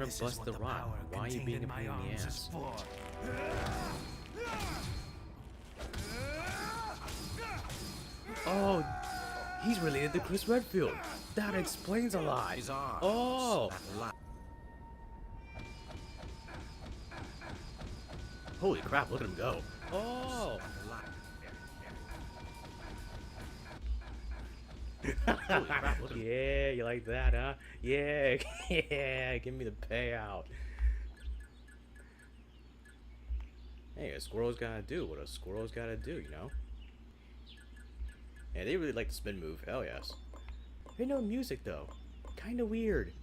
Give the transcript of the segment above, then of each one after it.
This is bust what the the rock. power Why are you contained being a in my pain in the arms is ass? for. Oh, he's related to Chris Redfield. That explains a lot. His arms. Oh, holy crap! Look at him go. Oh. Holy crap, look at him. Yeah, you like that, huh? Yeah, yeah, give me the payout. Hey, a squirrel's gotta do what a squirrel's gotta do, you know? Yeah, they really like the spin move. Hell yes. Hey, no music though. Kinda weird.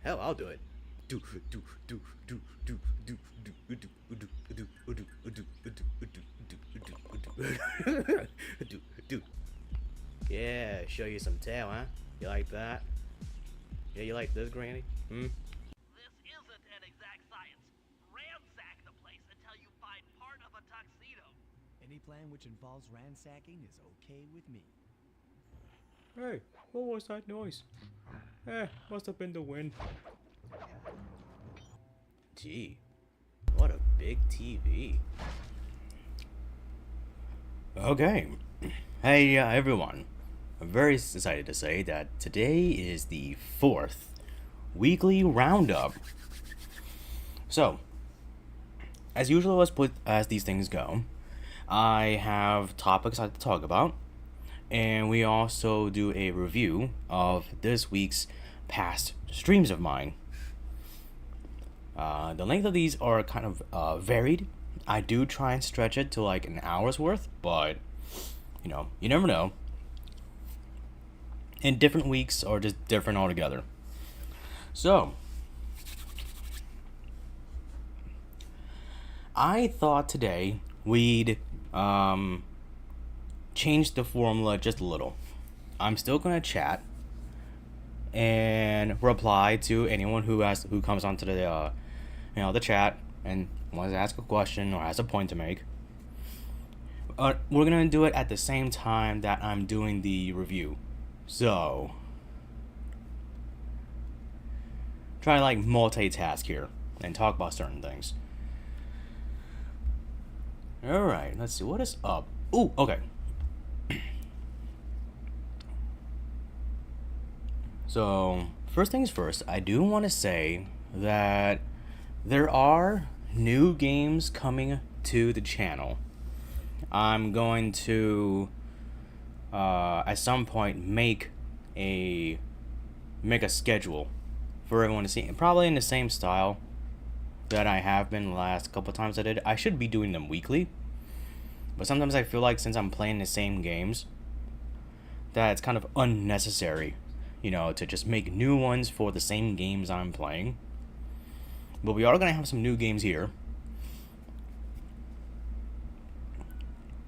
Hell, I'll do it. Do do do do do do do do do do do do do. Yeah, show you some tail, huh? You like that? Yeah, you like this, Granny? Hmm? This isn't an exact science. Ransack the place until you find part of a tuxedo. Any plan which involves ransacking is okay with me. Hey, what was that noise? Must have been the wind. Gee, what a big TV. Okay. Hey, everyone. I'm very excited to say that today is the 4th weekly roundup. So, as usual, as these things go, I have topics I like to talk about, and we also do a review of this week's past streams of mine. The length of these are kind of varied. I do try and stretch it to like an hour's worth, but you know, you never know. And different weeks are just different altogether. So, I thought today we'd change the formula just a little. I'm still gonna chat and reply to anyone who comes onto the the chat and wants to ask a question or has a point to make. We're gonna do it at the same time that I'm doing the review. So try to like multitask here and talk about certain things. Alright, let's see what is up. Ooh, okay. So first things first, I do want to say that there are new games coming to the channel. I'm going to at some point make a schedule for everyone to see, probably in the same style that I have been the last couple times I did. I should be doing them weekly, but sometimes I feel like since I'm playing the same games that it's kind of unnecessary, to just make new ones for the same games I'm playing. But we are going to have some new games here,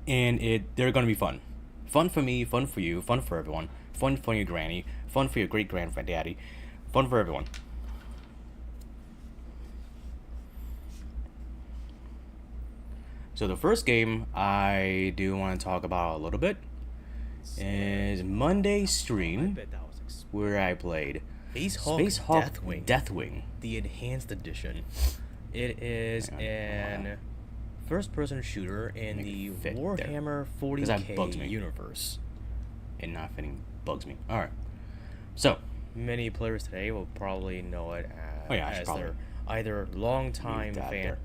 and they're going to be fun. Fun for me, fun for you, fun for everyone. Fun for your granny, fun for your great-granddaddy, fun for everyone. So the first game I do want to talk about a little bit is Monday stream, where I played Space Hulk Deathwing. the Enhanced Edition. It is an first-person shooter in the Warhammer 40k universe. And not fitting bugs me. Alright. So, Many players today will probably know it as their either long-time fan. There.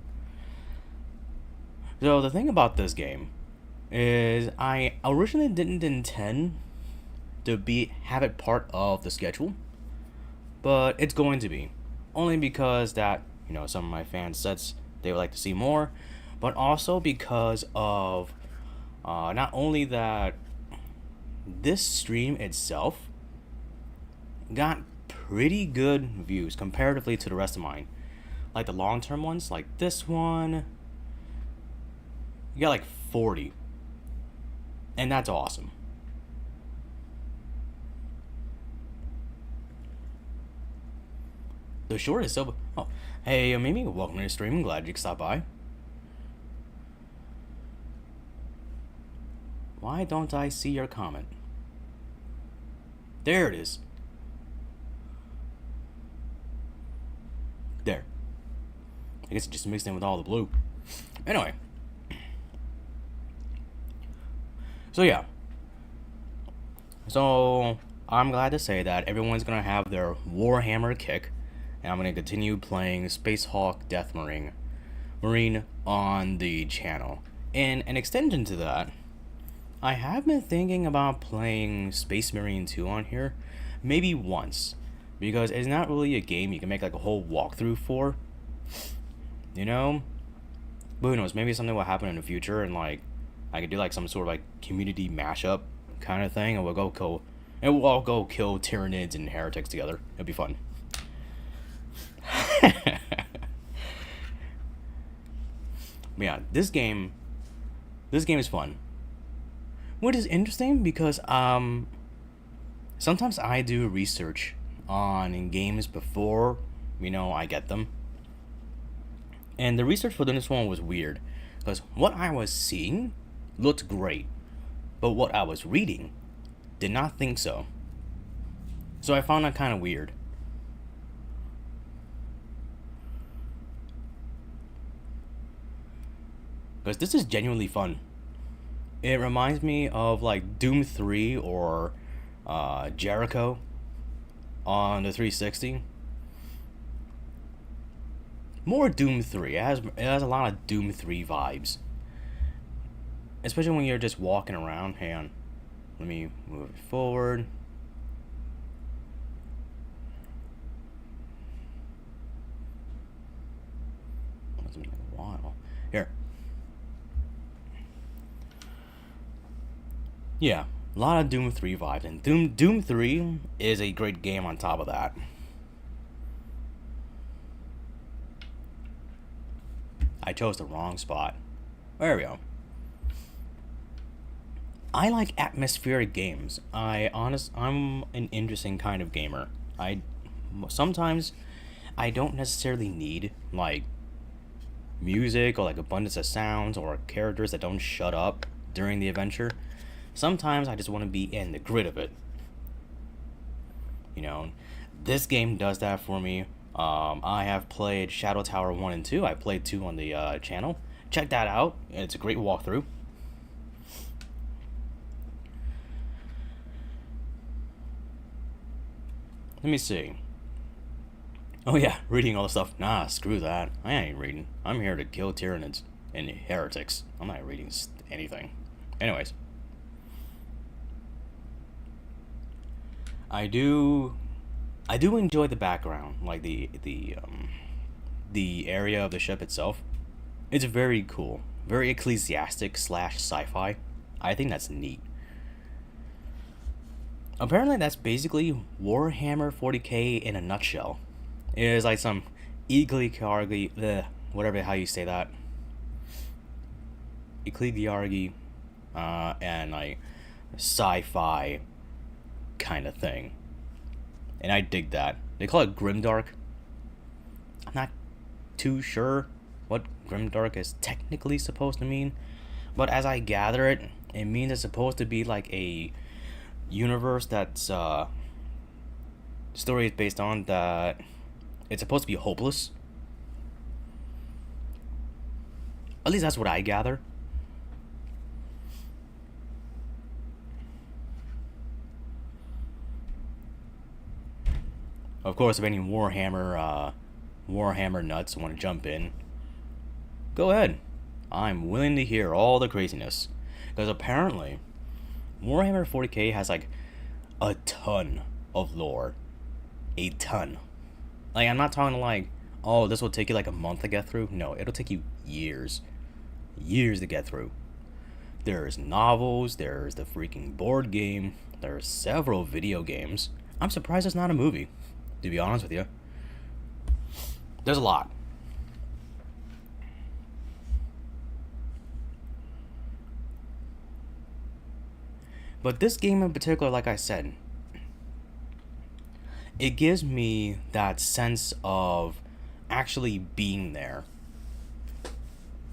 So the thing about this game is I originally didn't intend to have it part of the schedule, but it's going to be, only because that some of my fans said they would like to see more, but also because of not only that this stream itself got pretty good views comparatively to the rest of mine, like the long-term ones, like this one. You got like 40. And that's awesome. The short is so... Oh, hey, Mimi, welcome to the stream. I'm glad you could stop by. Why don't I see your comment? There it is. There. I guess it just mixed in with all the blue. Anyway. So yeah. So I'm glad to say that everyone's gonna have their Warhammer kick, and I'm gonna continue playing Space Hulk Death Marine on the channel. And an extension to that, I have been thinking about playing Space Marine 2 on here, maybe once, because it's not really a game you can make like a whole walkthrough for, you know? But who knows, maybe something will happen in the future and like I could do like some sort of like community mashup kind of thing, and we'll all go kill Tyranids and heretics together. It'd be fun. But yeah, this game is fun. What is interesting because sometimes I do research on games before I get them. And the research for this one was weird because what I was seeing looked great, but what I was reading did not think so. So I found that kind of weird. Because this is genuinely fun. It reminds me of like Doom 3 or Jericho on the 360. More Doom 3. It has a lot of Doom 3 vibes. Especially when you're just walking around. Hang on. Let me move it forward. It's been a while. Here. Yeah, a lot of Doom 3 vibes, and Doom 3 is a great game on top of that. I chose the wrong spot. There we go. I like atmospheric games. I'm an interesting kind of gamer. Sometimes I don't necessarily need like music or like abundance of sounds or characters that don't shut up during the adventure. Sometimes I just want to be in the grid of it. This game does that for me. I have played Shadow Tower 1 and 2. I played 2 on the channel. Check that out. It's a great walkthrough. Let me see. Oh yeah, reading all the stuff. Nah, screw that. I ain't reading. I'm here to kill Tyranids and heretics. I'm not reading anything. Anyways. I do enjoy the background, like the area of the ship itself. It's very cool, very ecclesiastic / sci-fi. I think that's neat. Apparently, that's basically Warhammer 40k in a nutshell. It is like some ecclesiarchy, whatever how you say that. Ecclesiarchy, and like sci-fi kind of thing, and I dig that. They call it grimdark. I'm not too sure what grimdark is technically supposed to mean, but as I gather it, it means it's supposed to be like a universe that's story is based on that it's supposed to be hopeless. At least that's what I gather. Of course, if any Warhammer nuts want to jump in, go ahead. I'm willing to hear all the craziness. Because apparently, Warhammer 40k has like a ton of lore. A ton. Like, I'm not talking like, oh, this will take you like a month to get through. No, it'll take you years. Years to get through. There's novels, there's the freaking board game, there's several video games. I'm surprised it's not a movie, to be honest with you. There's a lot. But this game in particular, like I said, it gives me that sense of actually being there.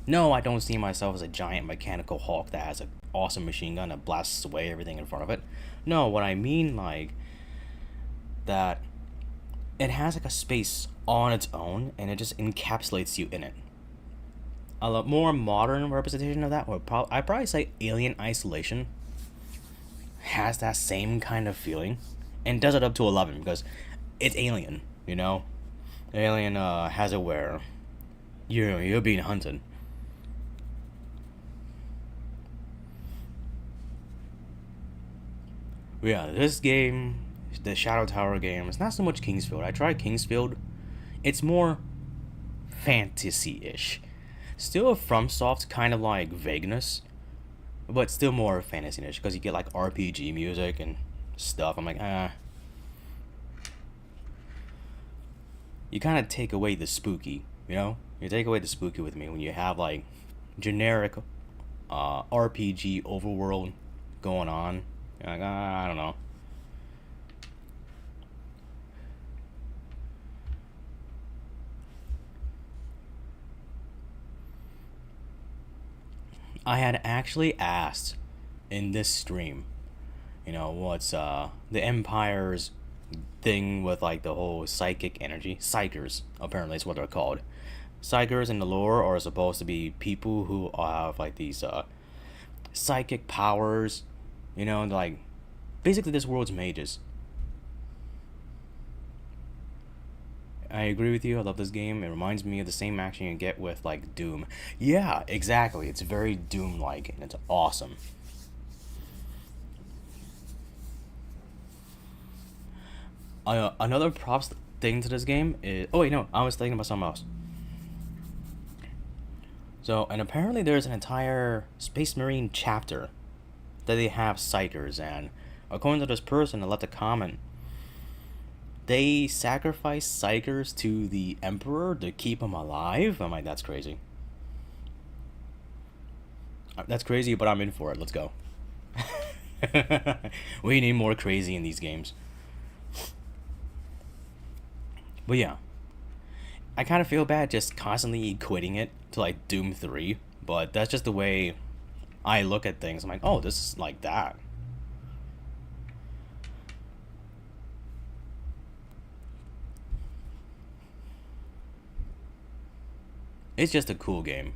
No, I don't see myself as a giant mechanical Hulk that has an awesome machine gun that blasts away everything in front of it. No, what I mean, like, that it has like a space on its own, and it just encapsulates you in it. A lot more modern representation of that would I'd probably say Alien Isolation has that same kind of feeling, and does it up to 11 because it's Alien, you know. Alien has it where you're being hunted. But yeah, this game, the Shadow Tower game, it's not so much Kingsfield. I tried Kingsfield. It's more fantasy-ish. Still a FromSoft kind of like vagueness, but still more fantasy-ish because you get like RPG music and stuff. I'm like, You kind of take away the spooky, you know? You take away the spooky with me when you have like generic RPG overworld going on. You're like, I don't know. I had actually asked in this stream, you know, what's the Empire's thing with like the whole psychic energy. Psykers, apparently is what they're called. Psykers in the lore are supposed to be people who have like these psychic powers, you know, like basically this world's mages. I agree with you. I love this game. It reminds me of the same action you get with like Doom. Yeah, exactly. It's very Doom-like, and it's awesome. Another props thing to this game is... Oh wait, no. I was thinking about something else. So, and apparently there's an entire Space Marine chapter that they have Psykers, and according to this person that left a comment, they sacrifice Psykers to the Emperor to keep him alive? I'm like, that's crazy. That's crazy, but I'm in for it. Let's go. We need more crazy in these games. But yeah, I kind of feel bad just constantly equating it to like Doom 3, but that's just the way I look at things. I'm like, oh, this is like that. It's just a cool game.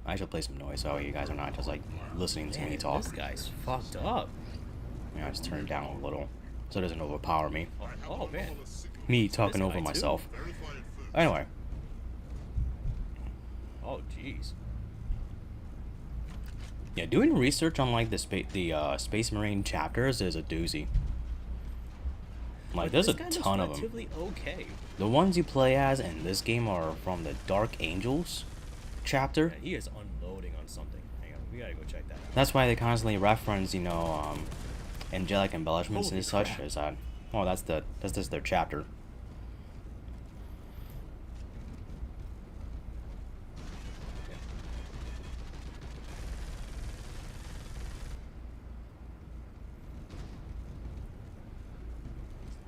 I should play some noise so you guys are not just like listening to me talk. This guy's fucked up. Yeah, I just turn it down a little so it doesn't overpower me. Oh man. Me talking over myself. Anyway. Oh jeez. Yeah, doing research on like the Space Marine chapters is a doozy. Like, there's a ton of them. Okay. The ones you play as in this game are from the Dark Angels chapter. Man, he is unloading on something. Hang on, we gotta go check that out. That's why they constantly reference, you know, angelic embellishments and such. Crap. Is that? Oh, that's just their chapter.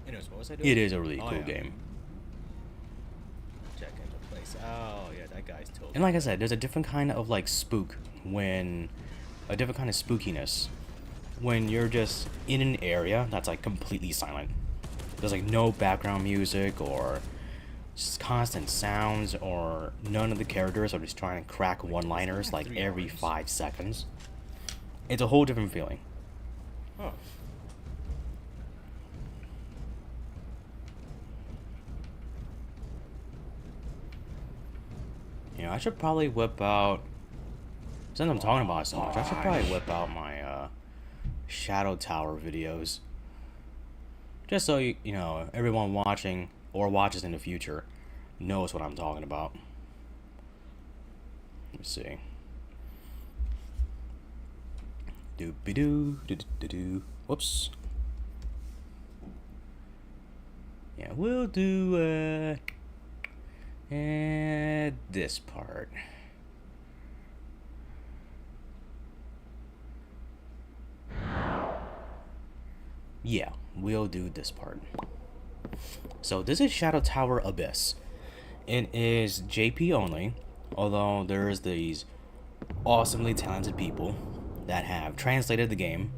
Anyways, what was I doing? It is a really cool game. Check into place. Oh yeah, that guy's totally. And like I said, there's a different kind of like spook a different kind of spookiness when you're just in an area that's like completely silent. There's like no background music or just constant sounds, or none of the characters are just trying to crack one-liners like every 5 seconds. It's a whole different feeling. Oh. You know, I should probably whip out, since I'm talking about it so much, I should probably whip out my Shadow Tower videos. Just so you know, everyone watching or watches in the future knows what I'm talking about. Let me see. Doop-be-doo, do-do-do-do. Whoops. Yeah, we'll do this part. Yeah, we'll do this part. So this is Shadow Tower Abyss. It is JP only, although there's these awesomely talented people that have translated the game,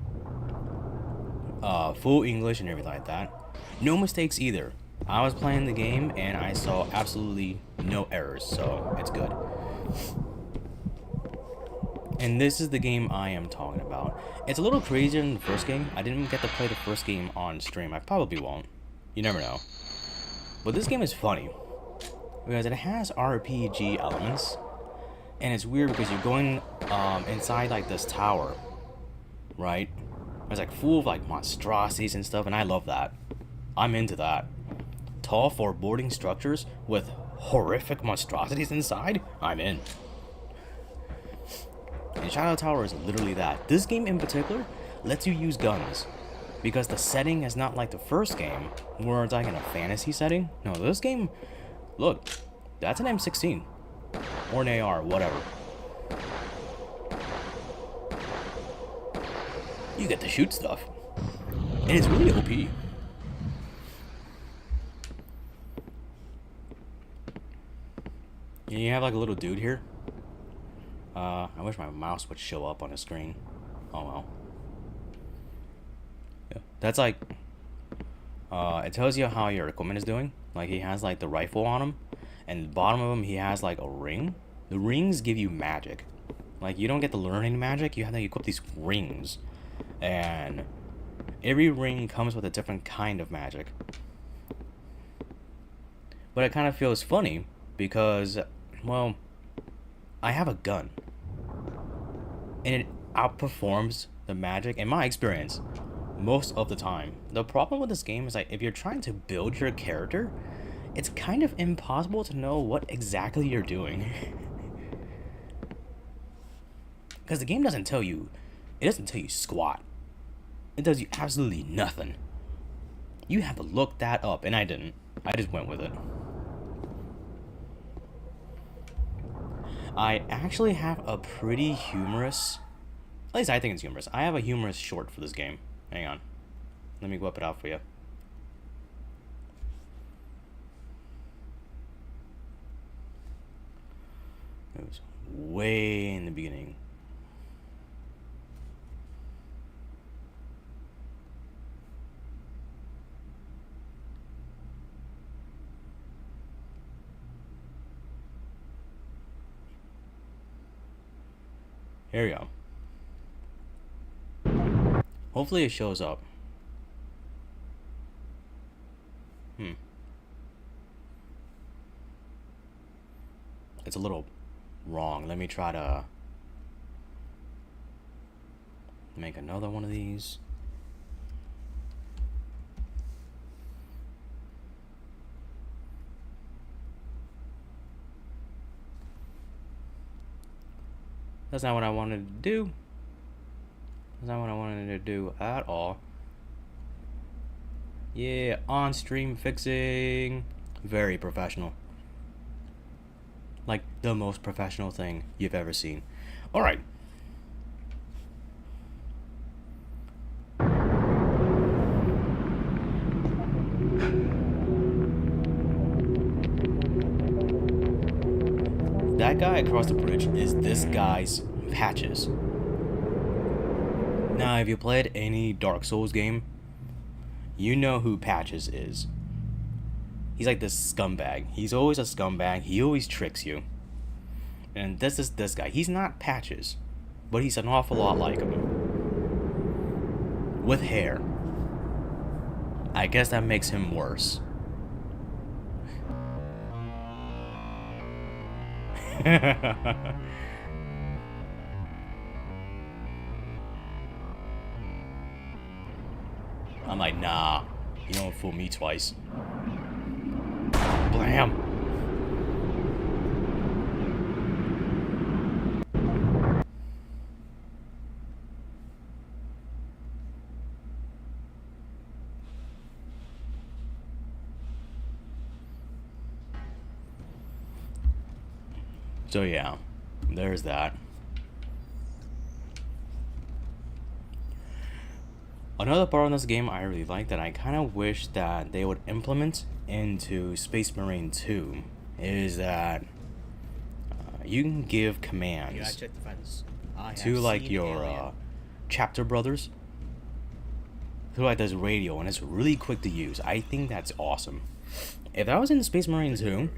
full English and everything like that. No mistakes either. I was playing the game and I saw absolutely no errors, so it's good. And this is the game I am talking about. It's a little crazier than the first game. I didn't get to play the first game on stream. I probably won't. You never know. But this game is funny because it has RPG elements, and it's weird because you're going inside like this tower, right? It's like full of like monstrosities and stuff, and I love that. I'm into that. Tall foreboding structures with horrific monstrosities inside? I'm in. And Shadow Tower is literally that. This game in particular lets you use guns, because the setting is not like the first game, where it's like in a fantasy setting. No, this game, look, that's an M16. Or an AR, whatever. You get to shoot stuff. And it's really OP. You have like a little dude here. I wish my mouse would show up on the screen. Oh well. Yeah, that's like, it tells you how your equipment is doing. Like he has like the rifle on him, and the bottom of him he has like a ring. The rings give you magic. Like you don't get to learn any magic, you have to equip these rings. And every ring comes with a different kind of magic. But it kind of feels funny because, well, I have a gun. And it outperforms the magic, in my experience, most of the time. The problem with this game is like, if you're trying to build your character, it's kind of impossible to know what exactly you're doing. Because the game doesn't tell you, it doesn't tell you squat. It tells you absolutely nothing. You have to look that up, and I didn't. I just went with it. I actually have a pretty humorous, at least I think it's humorous. I have a humorous short for this game. Hang on. Let me whip it out for you. It was way in the beginning. Here we go. Hopefully it shows up. It's a little wrong. Let me try to make another one of these. That's not what I wanted to do. That's not what I wanted to do at all. Yeah, on stream fixing. Very professional. Like the most professional thing you've ever seen. Alright. That guy across the bridge is this guy's Patches. Now, if you played any Dark Souls game, you know who Patches is. He's like this scumbag. He's always a scumbag. He always tricks you. And this is this guy. He's not Patches, but he's an awful lot like him. With hair. I guess that makes him worse. I'm like, nah, you don't fool me twice. Blam! So yeah, there's that. Another part of this game I really like that I kind of wish that they would implement into Space Marine 2 is that you can give commands to like your chapter brothers through like this radio, and it's really quick to use. I think that's awesome. If I was in Space Marine 2,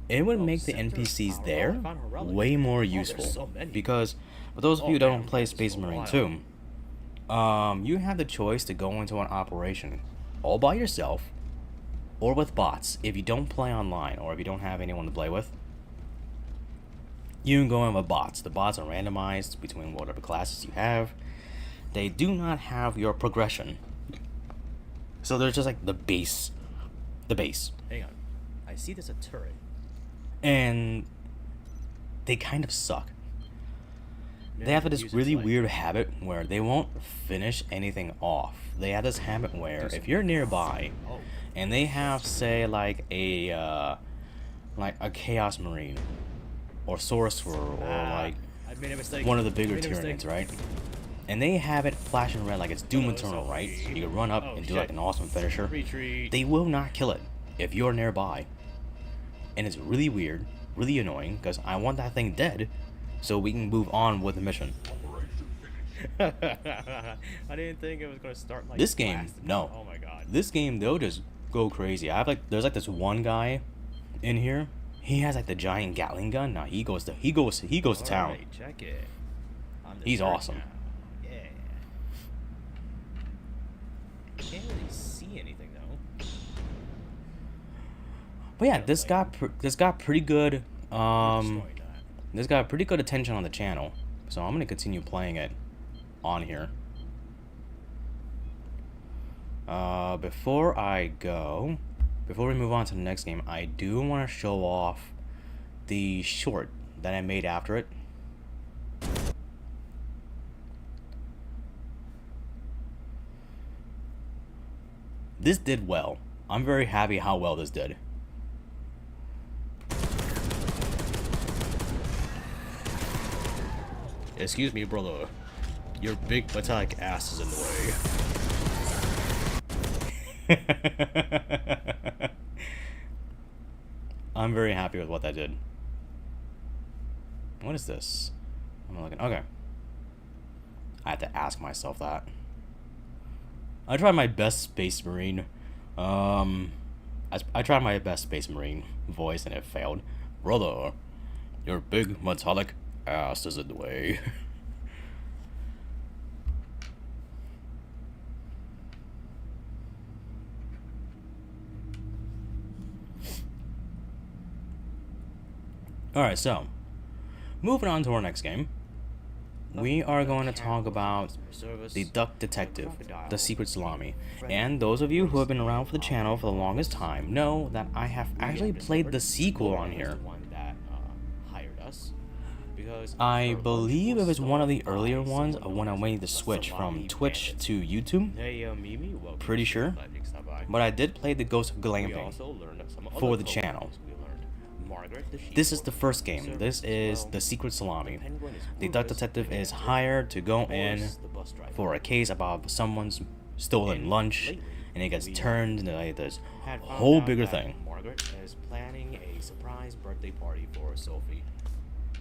it would make the NPCs there way more useful. Because for those of you who don't play Space Marine 2, you have the choice to go into an operation all by yourself or with bots if you don't play online or if you don't have anyone to play with. You can go in with bots. The bots are randomized between whatever classes you have. They do not have your progression. So they're just like the base. The base. Hang on. I see there's a turret. And they kind of suck. They have this really weird habit where they won't finish anything off. They have this habit where if you're nearby and they have, say, like a Chaos Marine or Sorcerer or like one of the bigger Tyranids, right? And they have it flashing red like it's Doom Eternal, right? You can run up and do like an awesome finisher. They will not kill it if you're nearby. And it's really weird, really annoying, because I want that thing dead so we can move on with the mission. I didn't think it was gonna start like this game. No. Oh my god. This game they'll just go crazy. I have like there's like this one guy in here. He has like the giant Gatling gun. Now he goes to town. Right, check it. He's awesome. Now. Yeah. Can't really see anything though. But yeah, this got pretty good. This got pretty good attention on the channel, so I'm gonna continue playing it on here. Before we move on to the next game, I do want to show off the short that I made after it. This did well. I'm very happy how well this did. Excuse me, brother. Your big metallic ass is in the way. I'm very happy with what that did. What is this? I'm looking. Okay. I have to ask myself that. I tried my best Space Marine. I tried my best Space Marine voice and it failed. Brother, your big metallic ass is in the way. Alright, so moving on to our next game. We are going to talk about the Duck Detective, The Secret Salami. And those of you who have been around for the channel for the longest time know that I have actually played the sequel on here. I believe it was one of the earlier ones when I made the switch from Twitch to YouTube. Pretty sure. But I did play the Ghost of Glamping for the channel. This is the first game. This is The Secret Salami. The Duck Detective is hired to go in for a case about someone's stolen lunch, and it gets turned into like this whole bigger thing. Margaret is planning a surprise birthday party for Sophie.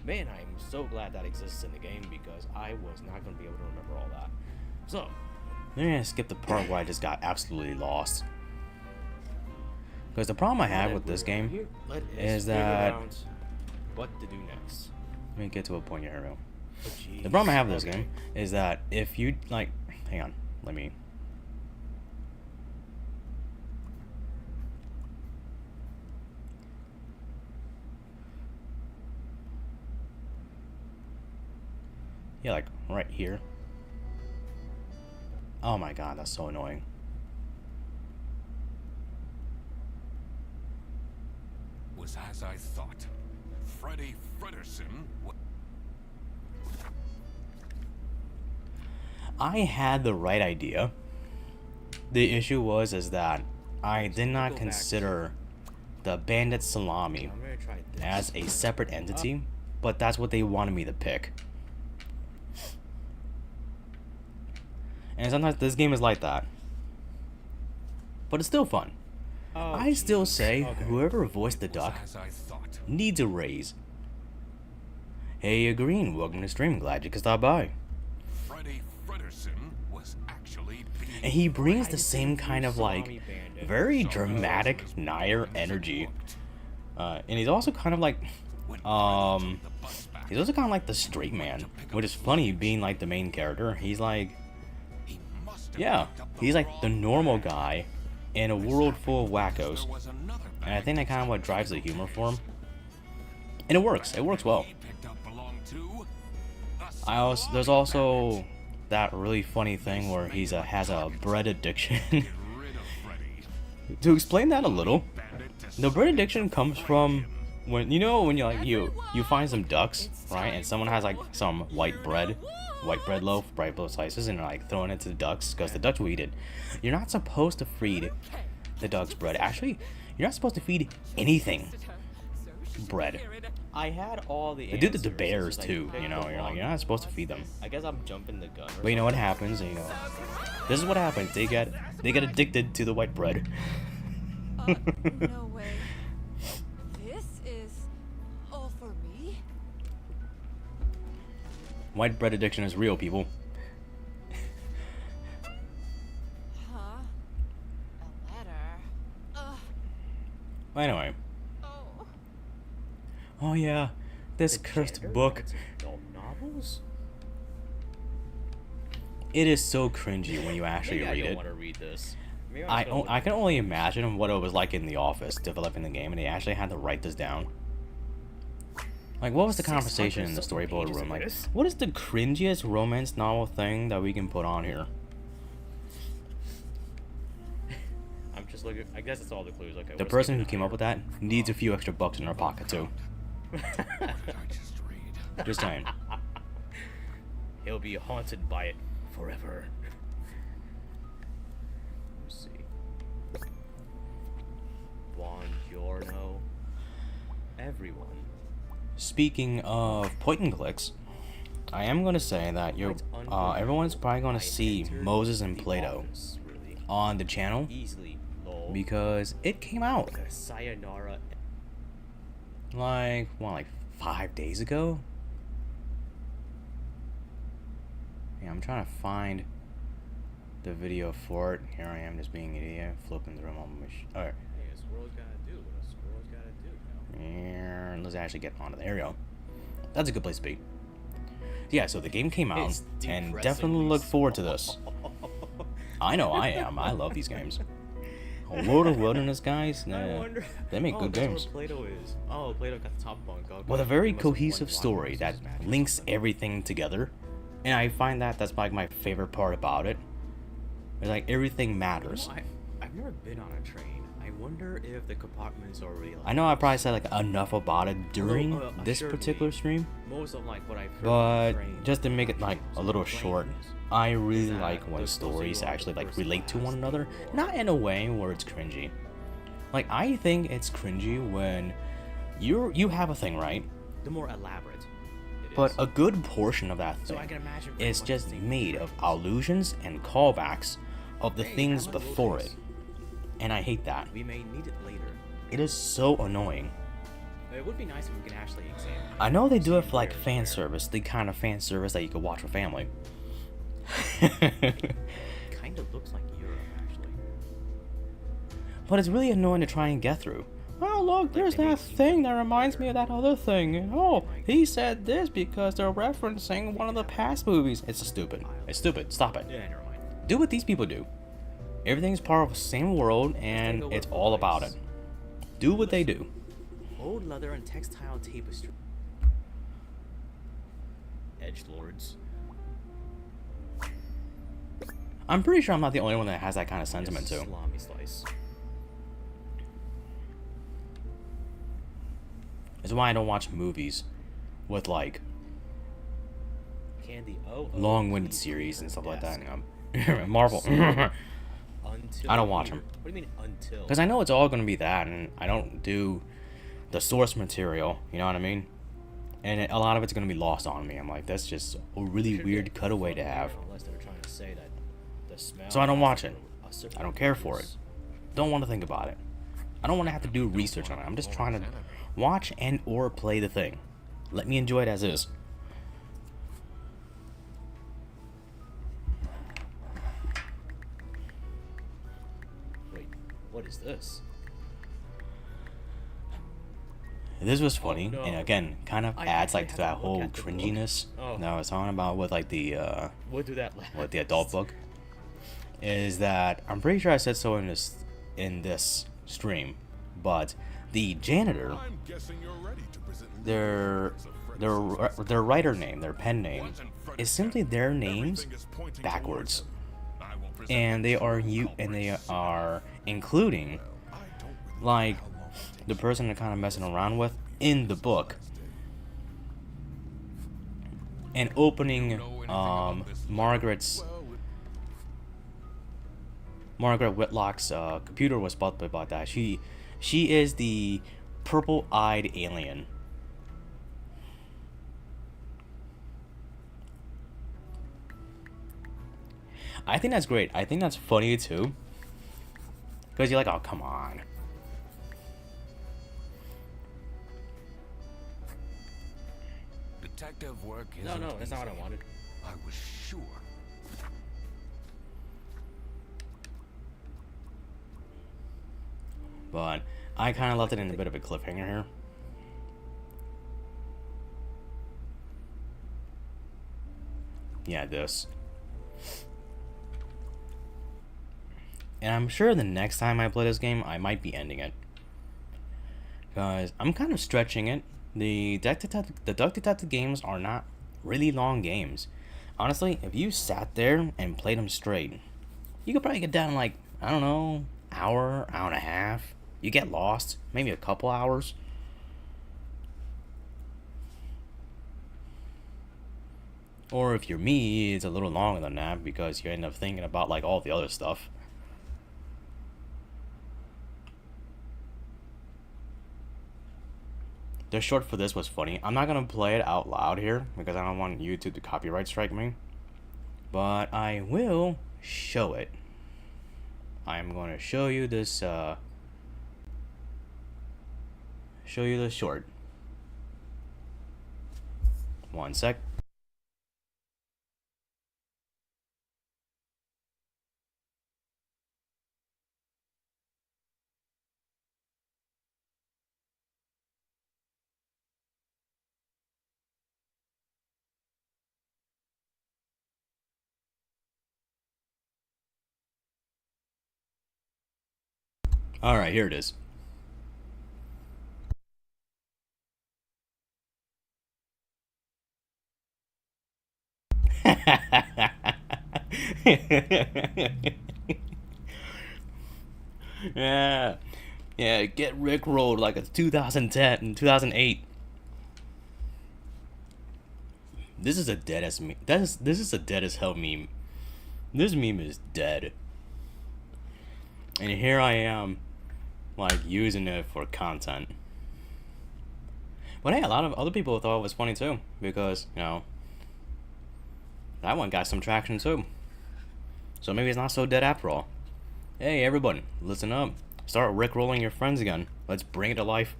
Man, I'm so glad that exists in the game because I was not going to be able to remember all that. So, I'm going to skip the part where I just got absolutely lost. Because the problem I have with this game is that... What to do next? Let me get to a point here, real. The problem I have with this game is that if you, like... Hang on, let me... Yeah, like, right here. Oh my god, that's so annoying. Was as I thought. Freddy Fredersen. I had the right idea. The issue is that I did not consider the Bandit Salami as a separate entity, but that's what they wanted me to pick. And sometimes this game is like that. But it's still fun. I still say whoever voiced the duck needs a raise. Hey, Green, welcome to stream. Glad you could stop by. Freddy Fredersen was actually and he brings the same kind of like very Some dramatic girls Nair was energy. hooked. And he's also kind of like, When Freddy took the bus back, he's also kind of like the straight man, which is funny being like the main character. He's like, he must have yeah, picked up the he's like the wrong normal bag. guy in a world full of wackos. There was another And I bag think that kind of what inside drives the his humor luggage. for him. And it works. It works well. He picked up belonged to a I also there's Sly also bandit. that really funny thing where he's has a bread addiction. Get rid of Freddy. To explain that a little, Bandit the decided bread to addiction comes fight from him. when you find some ducks, right, and someone has like some white bread loaf, bright blue slices, and like throwing it to the ducks because the ducks will eat it. You're not supposed to feed the ducks bread. Actually, you're not supposed to feed anything bread. I had all the They do that to answers, bears it's like too. pick You know, the you're like wrong- you're not supposed to feed them. I guess I'm jumping the gun. Or But you know what something. happens? This is what happens. They get addicted to the white bread. No way. This is all for me? White bread addiction is real, people. Huh? A letter? Ugh. Anyway. Oh. Oh yeah, this The cursed Jagger book. writes adult novels? It is so cringy when you actually Maybe I read don't it. want to read this. Maybe I'm I just gonna look I at can it. only imagine what it was like in the office developing the game, and they actually had to write this down. Like, what was the 600 conversation in the something storyboard pages room? of Like, this? what is the cringiest romance novel thing that we can put on here? I'm just looking. I guess it's all the clues. Okay. The person who came up with that needs a few extra bucks in their pocket too. What did I just read? Just saying. He'll be haunted by it forever. Let's see. Buongiorno, everyone. Speaking of point and clicks, I am gonna say that It's everyone's probably gonna I see entered Moses and the Plato office, really on the channel easily. Lol. because it came out The sayonara. like 5 days ago. Yeah, I'm trying to find the video for it. Here I am, just being an idiot, flipping through my machine. All right. Hey, a squirrel's gotta do what a squirrel's gotta do. And let's actually get onto the area. That's a good place to be. Yeah, so the game came out, It's and definitely depressingly look forward to this. I know I am. I love these games. Lord of Wilderness, guys. I Nah, wonder. they make oh, good that's games. Where Plato is. Oh, Plato got the top bunk. Okay. With a He very must have cohesive won Black story versus that Match or links something. everything together, and I find that that's like my favorite part about it. It's like everything matters. You know, I've never been on a train. I wonder if the compartments are really. Like I know I probably said like enough about it during this assuredly, particular stream, most of like what I've heard. but from trains, just to make it like a little trains, short, I really that like when the closer stories you are to actually like first relate to class, one the another, more- not in a way where it's cringy. Like I think it's cringy when you have a thing, right? the more elaborate. It But is. a good portion of that So I thing can imagine very is much just the same made of thing. allusions and callbacks of the Hey, things how much before will it. this? And I hate that. We may need it later. It is so annoying. It would be nice if we can actually examine. I know they do it see for like where it's fan where. service, the kind of fan service that you could watch with family. Kind of looks like Europe, actually. But it's really annoying to try and get through. Oh look, there's they that make you thing that think reminds me of that other thing. And, oh, he said this because they're referencing one of the past movies. It's stupid. It's stupid. Stop it. Yeah, never mind. Do what these people do. Everything's part of the same world, and go it's with all about it. voice. Do what they do. Old leather and textile tapestry. Edgelords. I'm pretty sure I'm not the only one that has that kind of sentiment too. Salami slice. It's why I don't watch movies with like Candy. Oh. long-winded please, series and stuff like that. yes. You know, Marvel. Until I don't watch here. 'em. What do you mean until? Because I know it's all going to be that, and I don't do the source material, you know what I mean? And a lot of it's going to be lost on me. I'm like, that's just a really Should weird get cutaway to have. familiar Unless they're trying to say that the smell. So I don't has watch to it. go a certain I don't care for it. distance. Don't want to think about it. I don't want to have to do research on it. I'm just trying to watch and or play the thing. Let me enjoy it as is. Wait, What is this? This was funny, no. and again, kind of I adds actually like to have that to look whole at the book. cringiness Oh. that I was talking about with like the We'll do that last. with the adult book. Is that I'm pretty sure I said so in this stream, but the janitor, I'm guessing you're ready to present their writer name, their pen name, is simply their names Everything is pointing backwards, towards him. I will present and they are culprits. including I don't really like know how long it takes the person they're kind of messing around with in the book. And opening Margaret Whitlock's computer was about that. She is the purple-eyed alien. I think that's great. I think that's funny too. Because you're like, oh, come on. Detective work No, isn't no, that's not what I easy. wanted. I was sure. But I kind of left it in a bit of a cliffhanger here. Yeah, this. And I'm sure the next time I play this game, I might be ending it. Because I'm kind of stretching it. The Duck Detective games are not really long games. Honestly, if you sat there and played them straight, you could probably get down in like, I don't know, hour and a half. You get lost, maybe a couple hours. Or if you're me, it's a little longer than that because you end up thinking about like all the other stuff. The short for this was funny. I'm not gonna play it out loud here because I don't want YouTube to copyright strike me. But I will show it. I'm going to show you this show you the short. One sec. All right, here it is. Yeah, yeah. Get Rick rolled like it's 2010 and 2008. This is a dead as meme. This is a dead as hell meme. This meme is dead. And here I am, like using it for content. But hey, a lot of other people thought it was funny too, because you know that one got some traction too. So maybe it's not so dead after all. Hey everyone, listen up. Start rickrolling your friends again. Let's bring it to life.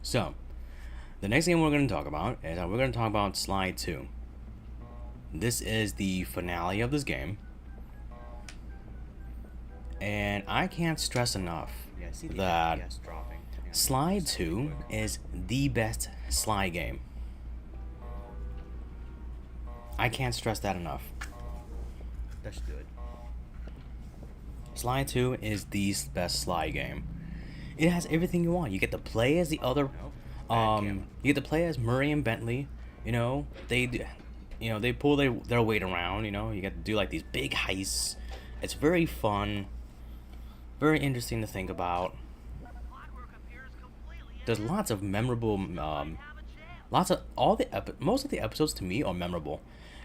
So, the next game we're going to talk about is we're going to talk about Sly 2. This is the finale of this game. And I can't stress enough Yeah, I see the that FPS dropping. Yeah. Sly 2 is the best Sly game. I can't stress that enough. That's good. Sly 2 is the best Sly game. It has everything you want. You get to play as the other, you get to play as Murray and Bentley. You know, they pull their weight around. You know, you get to do like these big heists. It's very fun, very interesting to think about. Clockwork appears completely There's lots of memorable, most of the episodes to me are memorable.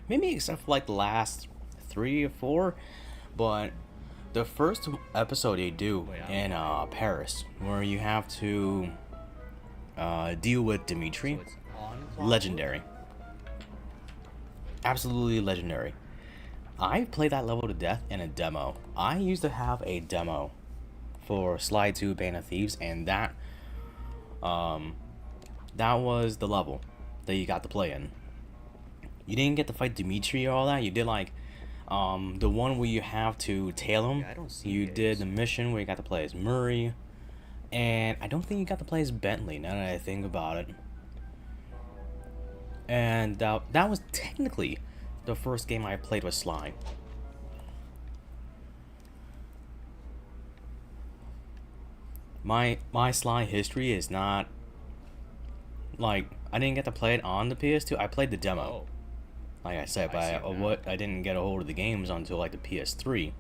Maybe except for like the last 3 or 4, but the first episode they do in Paris, where you have to deal with Dimitri, So it's on Clockwork? legendary, absolutely legendary. I played that level to death in a demo. I used to have a demo for Sly 2 Band of Thieves, and that was the level that you got to play in. You didn't get to fight Dimitri or all that. You did like the one where you have to tail him. Yeah, I don't see You games. did the mission where you got to play as Murray, and I don't think you got to play as Bentley. Now that I think about it, and that was technically the first game I played with Sly. My Sly history is not like I didn't get to play it on the PS2. I played the demo, Oh, like I said, I but see it now. what I didn't get a hold of the games until like the PS3.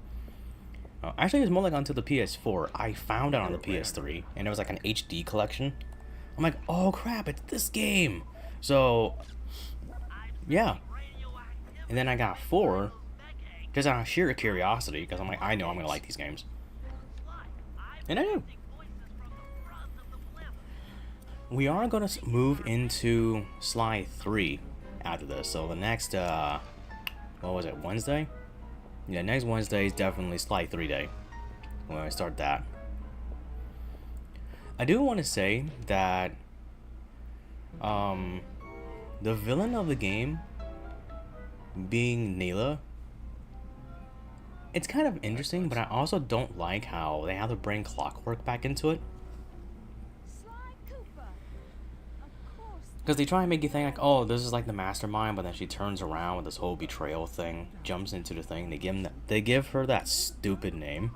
Actually, it was more like until the PS4. I found it on the PS3, and it was like an HD collection. I'm like, oh crap, it's this game. So, yeah. And then I got 4, just out of sheer curiosity, because I'm like, I know I'm gonna like these games. And I do. We are gonna move into Sly 3 after this. So the next, what was it, Wednesday? Yeah, next Wednesday is definitely Sly 3 day when I start that. I do want to say that the villain of the game being Neela, it's kind of interesting, but I also don't like how they have to bring Clockwork back into it. Sly Cooper. Of course. Because they try and make you think like, oh, this is like the mastermind, but then she turns around with this whole betrayal thing, jumps into the thing. They give her that stupid name,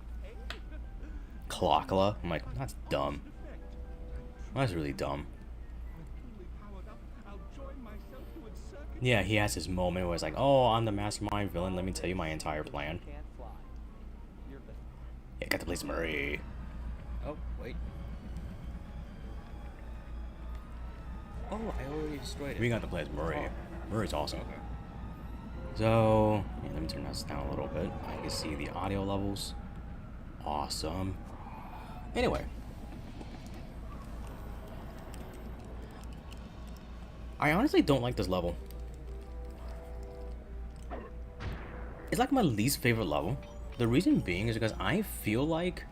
Clockla. I'm like, that's dumb. That's really dumb. Yeah, he has his moment where it's like, oh, I'm the mastermind villain. Let me tell you my entire plan. Yeah, got to play some Murray. oh, wait. Oh, I already destroyed it. We got to play as Murray. Oh. Murray's awesome. Okay. So, yeah, let me turn this down a little bit. I can see the audio levels. Awesome. Anyway. I honestly don't like this level. It's like my least favorite level. The reason being is because I feel like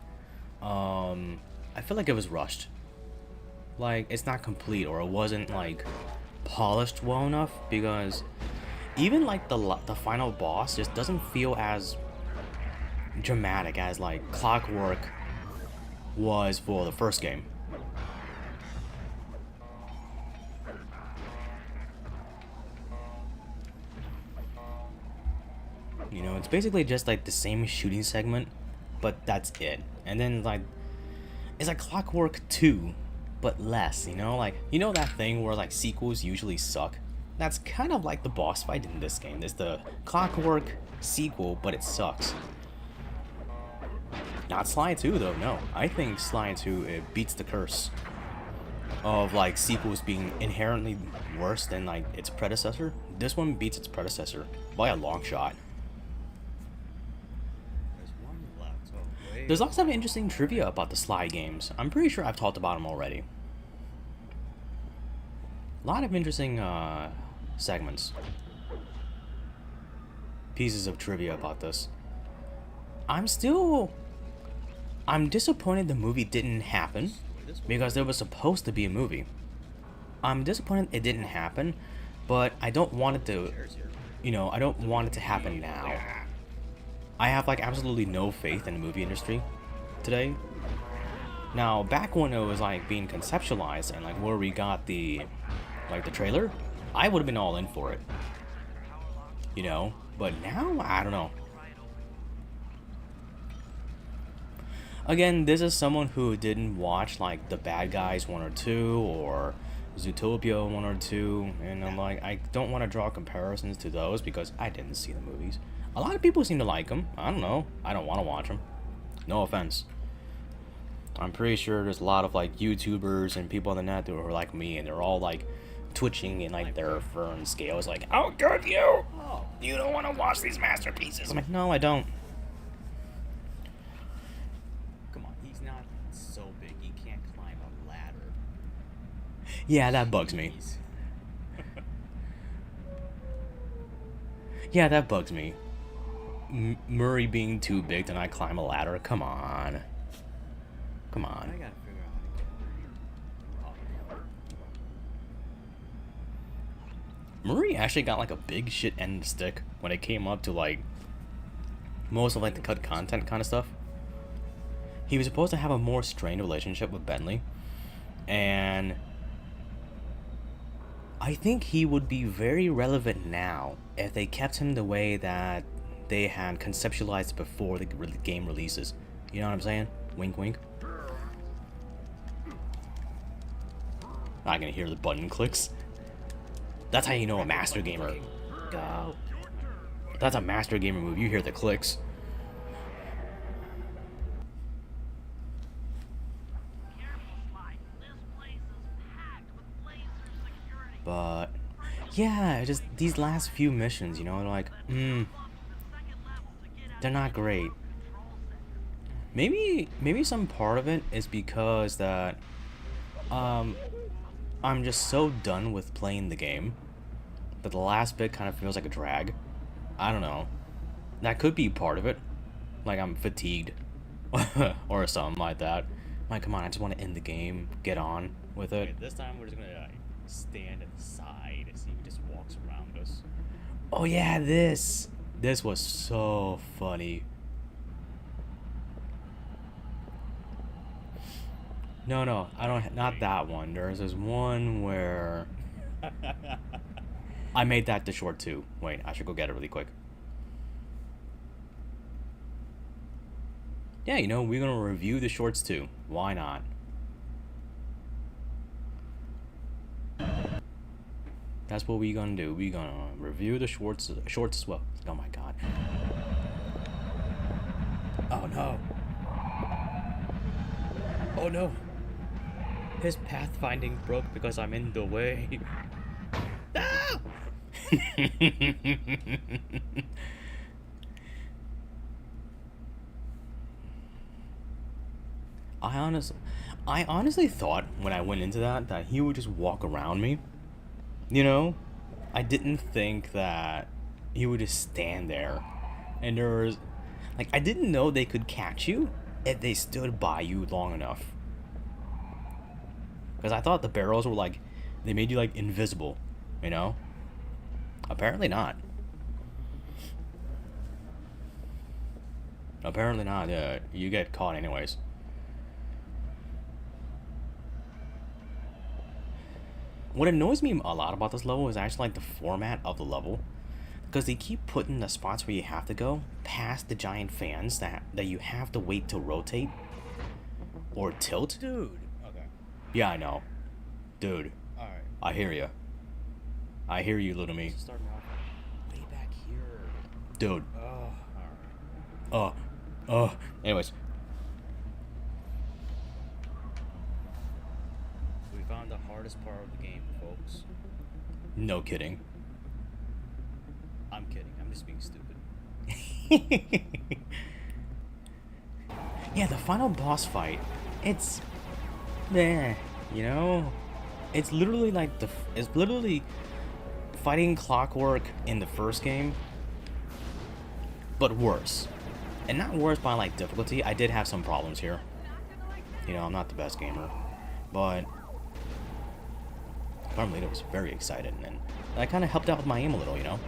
it was rushed. Like it's not complete, or it wasn't like polished well enough, because even like the final boss just doesn't feel as dramatic as like Clockwork was for the first game. You know, it's basically just like the same shooting segment, but that's it. And then like it's like Clockwork 2, but less, you know? Like, you know that thing where like sequels usually suck? That's kind of like the boss fight in this game. It's the Clockwork sequel, but it sucks. Not Sly 2 though, no. I think Sly 2, it beats the curse of like sequels being inherently worse than like its predecessor. This one beats its predecessor by a long shot. There's one left. Oh, wait. There's lots of interesting trivia about the Sly games. I'm pretty sure I've talked about them already. A lot of interesting segments. Pieces of trivia about this. I'm disappointed the movie didn't happen, because there was supposed to be a movie. I'm disappointed it didn't happen, but I don't want it to, you know, I don't want it to happen now. I have like absolutely no faith in the movie industry today. Now, back when it was like being conceptualized and like where we got the trailer, I would have been all in for it. You know, but now I don't know. Again, this is someone who didn't watch like The Bad Guys 1 or 2 or Zootopia 1 or 2, and I'm like, I don't want to draw comparisons to those because I didn't see the movies. A lot of people seem to like them. I don't know. I don't want to watch them. No offense. I'm pretty sure there's a lot of like YouTubers and people on the net who are like me, and they're all like twitching in like their fern scales, like, "How good you? You don't want to watch these masterpieces." I'm like, no, I don't. Come on, he's not so big. He can't climb a ladder. Yeah, that bugs me. Jeez. Yeah, that bugs me. Murray being too big to not climb a ladder. Come on. Come I on. gotta figure out how to get there. Murray actually got like a big shit end of the stick when it came up to like most of like the cut content kind of stuff. He was supposed to have a more strained relationship with Bentley, and I think he would be very relevant now if they kept him the way that they had conceptualized before the game releases. You know what I'm saying? Wink, wink. I can hear the button clicks. That's how you know a master gamer. Go. That's a master gamer move. You hear the clicks. Careful, Sly. This place is packed with laser security. But yeah, just these last few missions, you know, like, Up to the second level to get out they're not great. control center. Maybe some part of it is because that I'm just so done with playing the game that the last bit kind of feels like a drag. I don't know. That could be part of it. Like I'm fatigued or something like that. Like, come on, I just want to end the game, get on with it. Okay, this time we're just gonna like, stand at the side and see who just walks around us. Oh yeah, this was so funny. No, I don't. Not that one. There's this one where I made that the short too. Wait, I should go get it really quick. Yeah, you know, we're gonna review the shorts too. Why not? That's what we gonna do. We gonna review the shorts as well. Oh my god. Oh no. Oh no. His pathfinding broke because I'm in the way. No! I honestly thought when I went into that he would just walk around me. You know? I didn't think that he would just stand there. And there was like I didn't know they could catch you if they stood by you long enough. Because I thought the barrels were like, they made you like invisible, you know? Apparently not. Apparently not, yeah, you get caught anyways. What annoys me a lot about this level is actually like the format of the level. Because they keep putting the spots where you have to go past the giant fans that you have to wait to rotate or tilt. Dude. Okay. Yeah, I know. Dude, Alright. I hear you. I hear you, little me. Let's start off way back here. Dude. Oh, alright. Anyways. We found the hardest part of the game, folks. No kidding. I'm kidding. I'm just being stupid. Yeah, the final boss fight, it's you know, it's literally like it's literally fighting Clockwork in the first game, but worse. And not worse by like difficulty. I did have some problems here. You know, I'm not the best gamer, but Carmelita was very excited, and that kind of helped out with my aim a little, you know.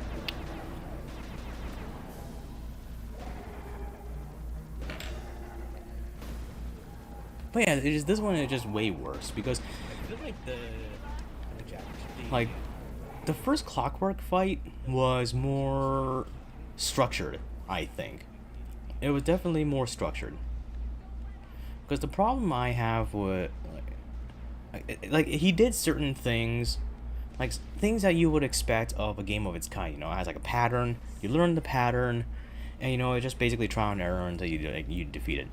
But yeah, this one is just way worse because, I feel like the like, the first Clockwork fight was more structured, I think. It was definitely more structured. Because the problem I have with, like, he did certain things, like, things that you would expect of a game of its kind, you know, it has, like, a pattern, you learn the pattern, and, you know, it's just basically trial and error until you defeat it.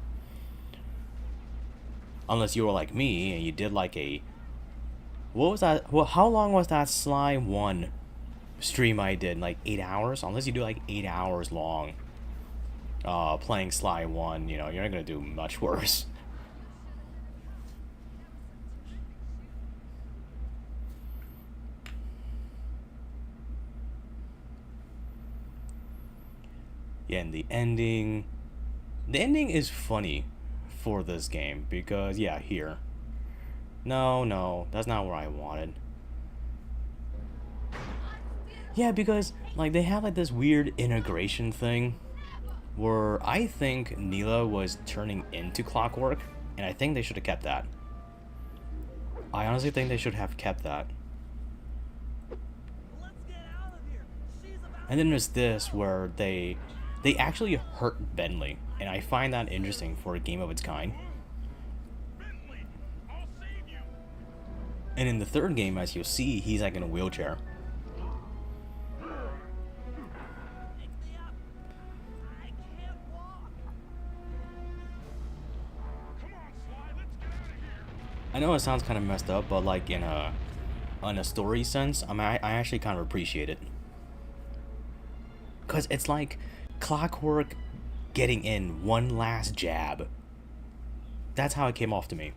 Unless you were like me and you did like a, what was that? Well, how long was that Sly 1 stream I did? Like 8 hours? Unless you do like 8 hours long playing Sly 1, you know, you're not gonna do much worse. Yeah, and the ending is funny for this game because yeah, here. No, that's not where I wanted. Yeah, because like they have like this weird integration thing where I think Neela was turning into Clockwork, and I think they should have kept that. I honestly think they should have kept that. Let's get out of here. She's about And then there's this where they actually hurt Bentley, and I find that interesting for a game of its kind. Bentley, I'll save you. And in the third game, as you'll see, he's like in a wheelchair. pick me up. I can't walk. Come on, Sly, let's get out of here. I know it sounds kind of messed up, but like in a story sense, I actually kind of appreciate it. Cause it's like Clockwork getting in one last jab. That's how it came off to me.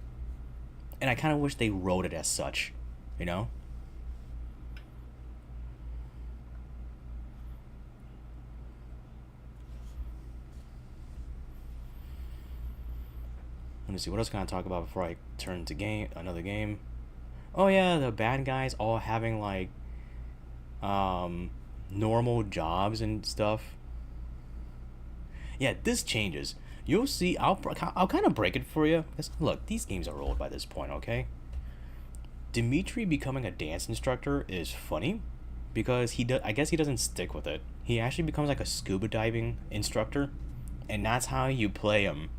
And I kind of wish they wrote it as such, you know? Let me see, what else can I talk about before I turn to another game? Oh yeah, the bad guys all having like normal jobs and stuff. Yeah, this changes. You'll see. I'll kind of break it for you. Because look, these games are old by this point. Okay. Dimitri becoming a dance instructor is funny, because I guess he doesn't stick with it. He actually becomes like a scuba diving instructor, and that's how you play him.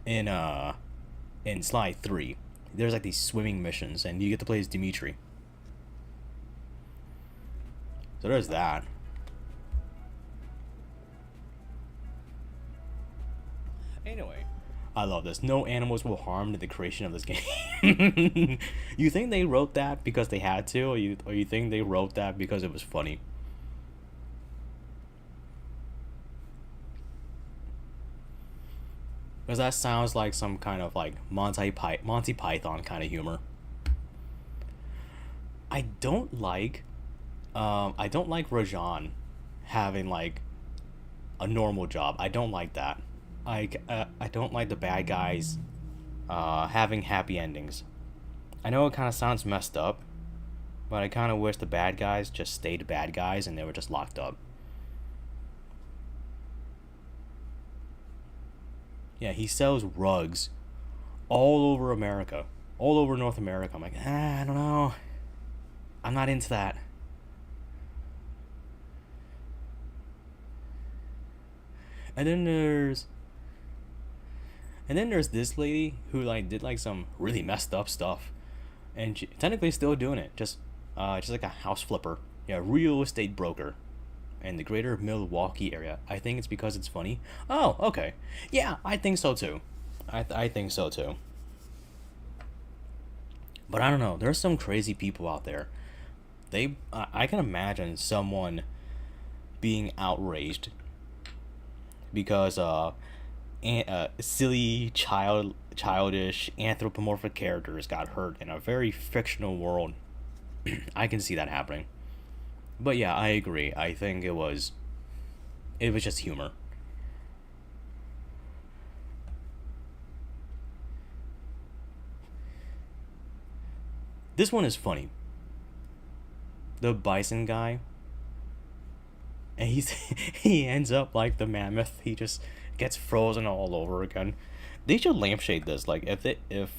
In Sly 3, there's like these swimming missions, and you get to play as Dimitri. So there's that. Anyway, I love this. No animals were harmed in the creation of this game. You think they wrote that because they had to, or you think they wrote that because it was funny? Because that sounds like some kind of like Monty Python kind of humor. I don't like Rajan having like a normal job. I don't like that. I don't like the bad guys having happy endings. I know it kind of sounds messed up, but I kind of wish the bad guys just stayed bad guys and they were just locked up. Yeah, he sells rugs all over America, all over North America. I'm like, I don't know. I'm not into that. And then there's this lady who like did like some really messed up stuff, and she technically still doing it, just like a house flipper, yeah, real estate broker, in the greater Milwaukee area. I think it's because it's funny. Oh, okay, yeah, I think so too. I think so too. But I don't know. There's some crazy people out there. I can imagine someone being outraged because silly childish anthropomorphic characters got hurt in a very fictional world. I can see that happening. But yeah, I agree. I think it was just humor. This one is funny. The bison guy, and he ends up like the mammoth. He just gets frozen all over again. They should lampshade this. Like if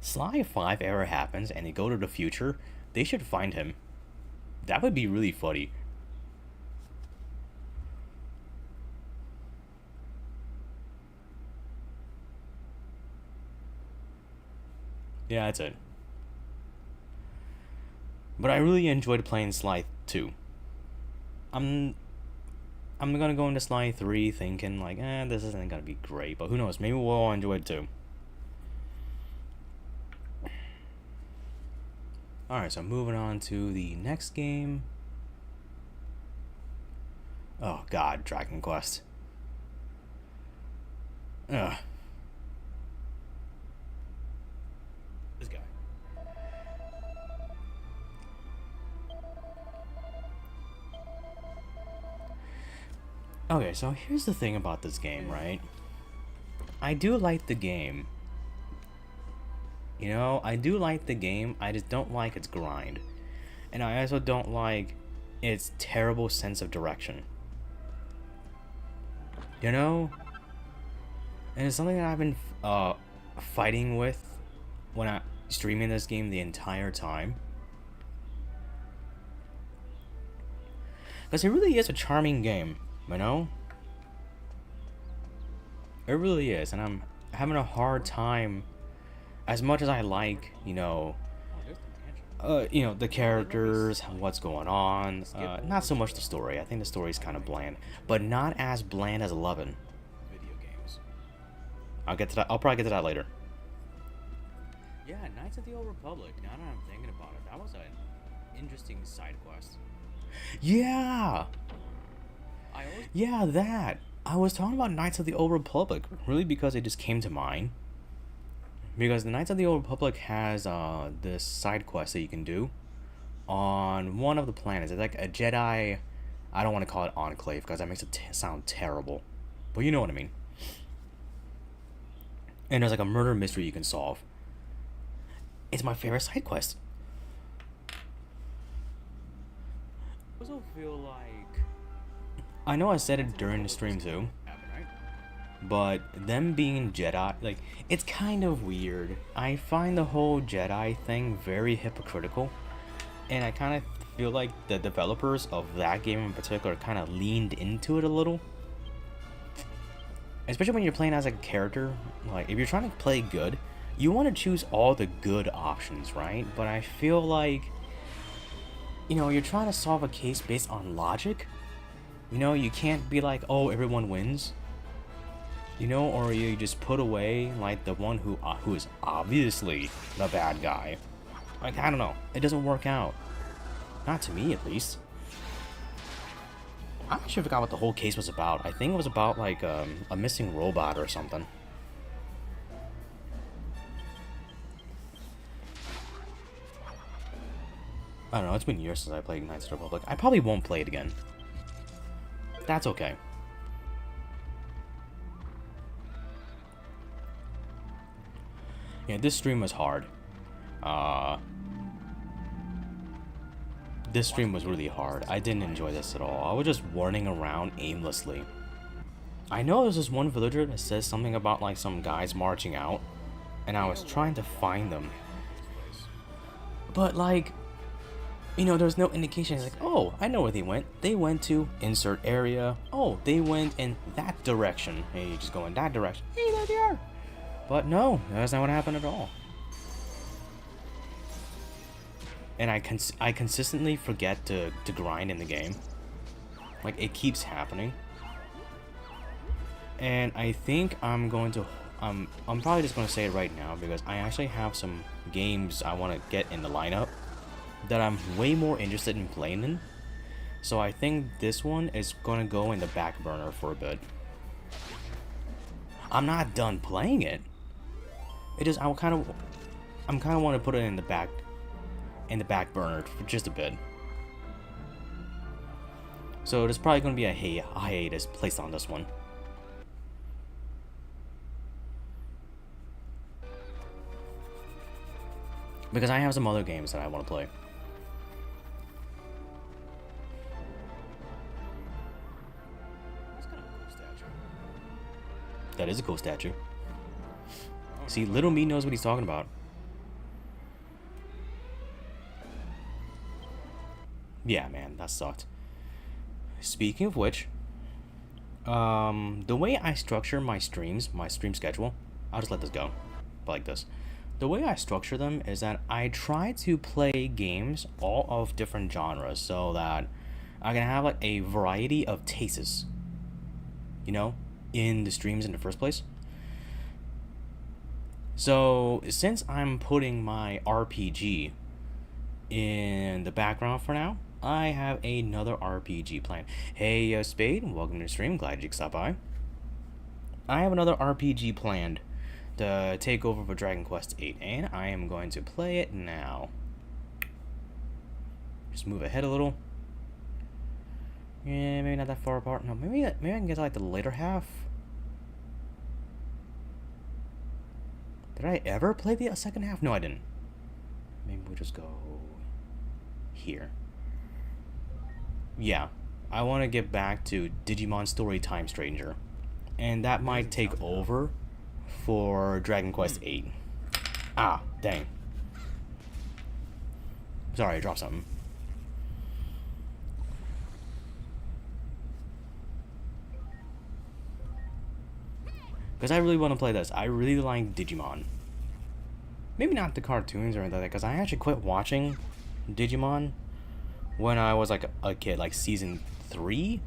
Sly 5 ever happens and they go to the future, they should find him. That would be really funny. Yeah, that's it. But I really enjoyed playing Sly 2. I'm gonna go into Sly 3 thinking like, this isn't gonna be great, but who knows? Maybe we'll all enjoy it too. Alright, so moving on to the next game. Oh god, Dragon Quest. Ugh. This guy. Okay, so here's the thing about this game, right? I do like the game. You know, I do like the game, I just don't like its grind. And I also don't like its terrible sense of direction. You know? And it's something that I've been fighting with when I'm streaming this game the entire time. Because it really is a charming game, you know? It really is, and I'm having a hard time, as much as I like, you know, the characters, what's going on, not so much the story. I think the story is kind of bland, but not as bland as 11. Video games. I'll get to that. I'll probably get to that later. Yeah, Knights of the Old Republic. Now that I'm thinking about it, that was an interesting side quest. Yeah, I always yeah, that. I was talking about Knights of the Old Republic, really because it just came to mind. Because the Knights of the Old Republic has this side quest that you can do on one of the planets. It's like a Jedi. I don't want to call it Enclave because that makes it sound terrible, but you know what I mean. And there's like a murder mystery you can solve. It's my favorite side quest. I also feel like I know I said it during the stream too, happened, right? but them being Jedi, like, it's kind of weird. I find the whole Jedi thing very hypocritical, and I kind of feel like the developers of that game in particular kind of leaned into it a little. Especially when you're playing as a character, like, if you're trying to play good, you want to choose all the good options, right? But I feel like, you know, you're trying to solve a case based on logic. You know, you can't be like, oh, everyone wins. You know, or you just put away, like, the one who is obviously the bad guy. Like, I don't know. It doesn't work out. Not to me, at least. I actually forgot what the whole case was about. I think it was about, like, a missing robot or something. I don't know. It's been years since I played Knights of the Republic. I probably won't play it again. That's okay. Yeah, this stream was hard. This stream was really hard. I didn't enjoy this at all. I was just running around aimlessly. I know there's this one villager that says something about, like, some guys marching out, and I was trying to find them. But, like, you know, there's no indication. It's like, oh, I know where they went. They went to insert area. Oh, they went in that direction. Hey, you just go in that direction. Hey, there they are. But no, that's not what happened at all. And I consistently forget to grind in the game. Like, it keeps happening. And I think I'm going to... I'm probably just going to say it right now because I actually have some games I want to get in the lineup that I'm way more interested in playing in. So I think this one is going to go in the back burner for a bit. I'm not done playing it. It is, I'm kind of want to put it in the back burner for just a bit. So there's probably going to be a hiatus placed on this one. Because I have some other games that I want to play. That's kind of a cool statue. That is a cool statue. See, little me knows what he's talking about. Yeah, man, that sucked. Speaking of which, the way I structure my streams, my stream schedule, I'll just let this go, but like this. The way I structure them is that I try to play games all of different genres so that I can have, like, a variety of tastes, you know, in the streams in the first place. So since I'm putting my RPG in the background for now, I have another RPG planned. Hey, Spade, welcome to the stream. Glad you could stop by. I have another RPG planned to take over for Dragon Quest VIII, and I am going to play it now. Just move ahead a little. Yeah, maybe not that far apart. No, maybe I can get to like the later half. Did I ever play the second half? No, I didn't. Maybe we'll just go here. Yeah, I want to get back to Digimon Story Time Stranger, and that might take over for Dragon Quest VIII. Ah, dang. Sorry, I dropped something. Because I really want to play this. I really like Digimon. Maybe not the cartoons or anything like that, because I actually quit watching Digimon when I was like a kid, like season 3?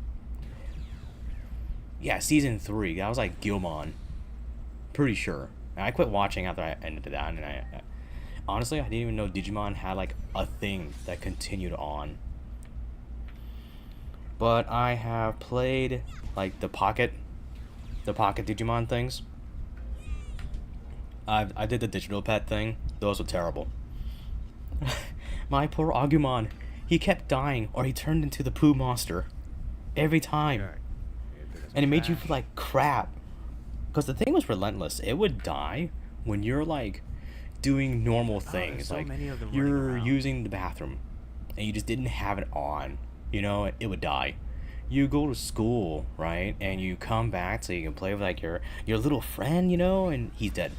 Yeah, season 3. That was like Gilmon. Pretty sure. And I quit watching after I ended that, and I honestly, I didn't even know Digimon had like a thing that continued on. But I have played like the pocket Digimon things. I did the digital pet thing. Those were terrible. My poor Agumon. He kept dying, or he turned into the poo monster. Every time. And it made you feel like crap. Because the thing was relentless. It would die when you're like doing normal things. so Like many of them you're running around. using the bathroom and you just didn't have it on. You know, it would die. You go to school, right? And you come back so you can play with like your little friend, you know, and he's dead.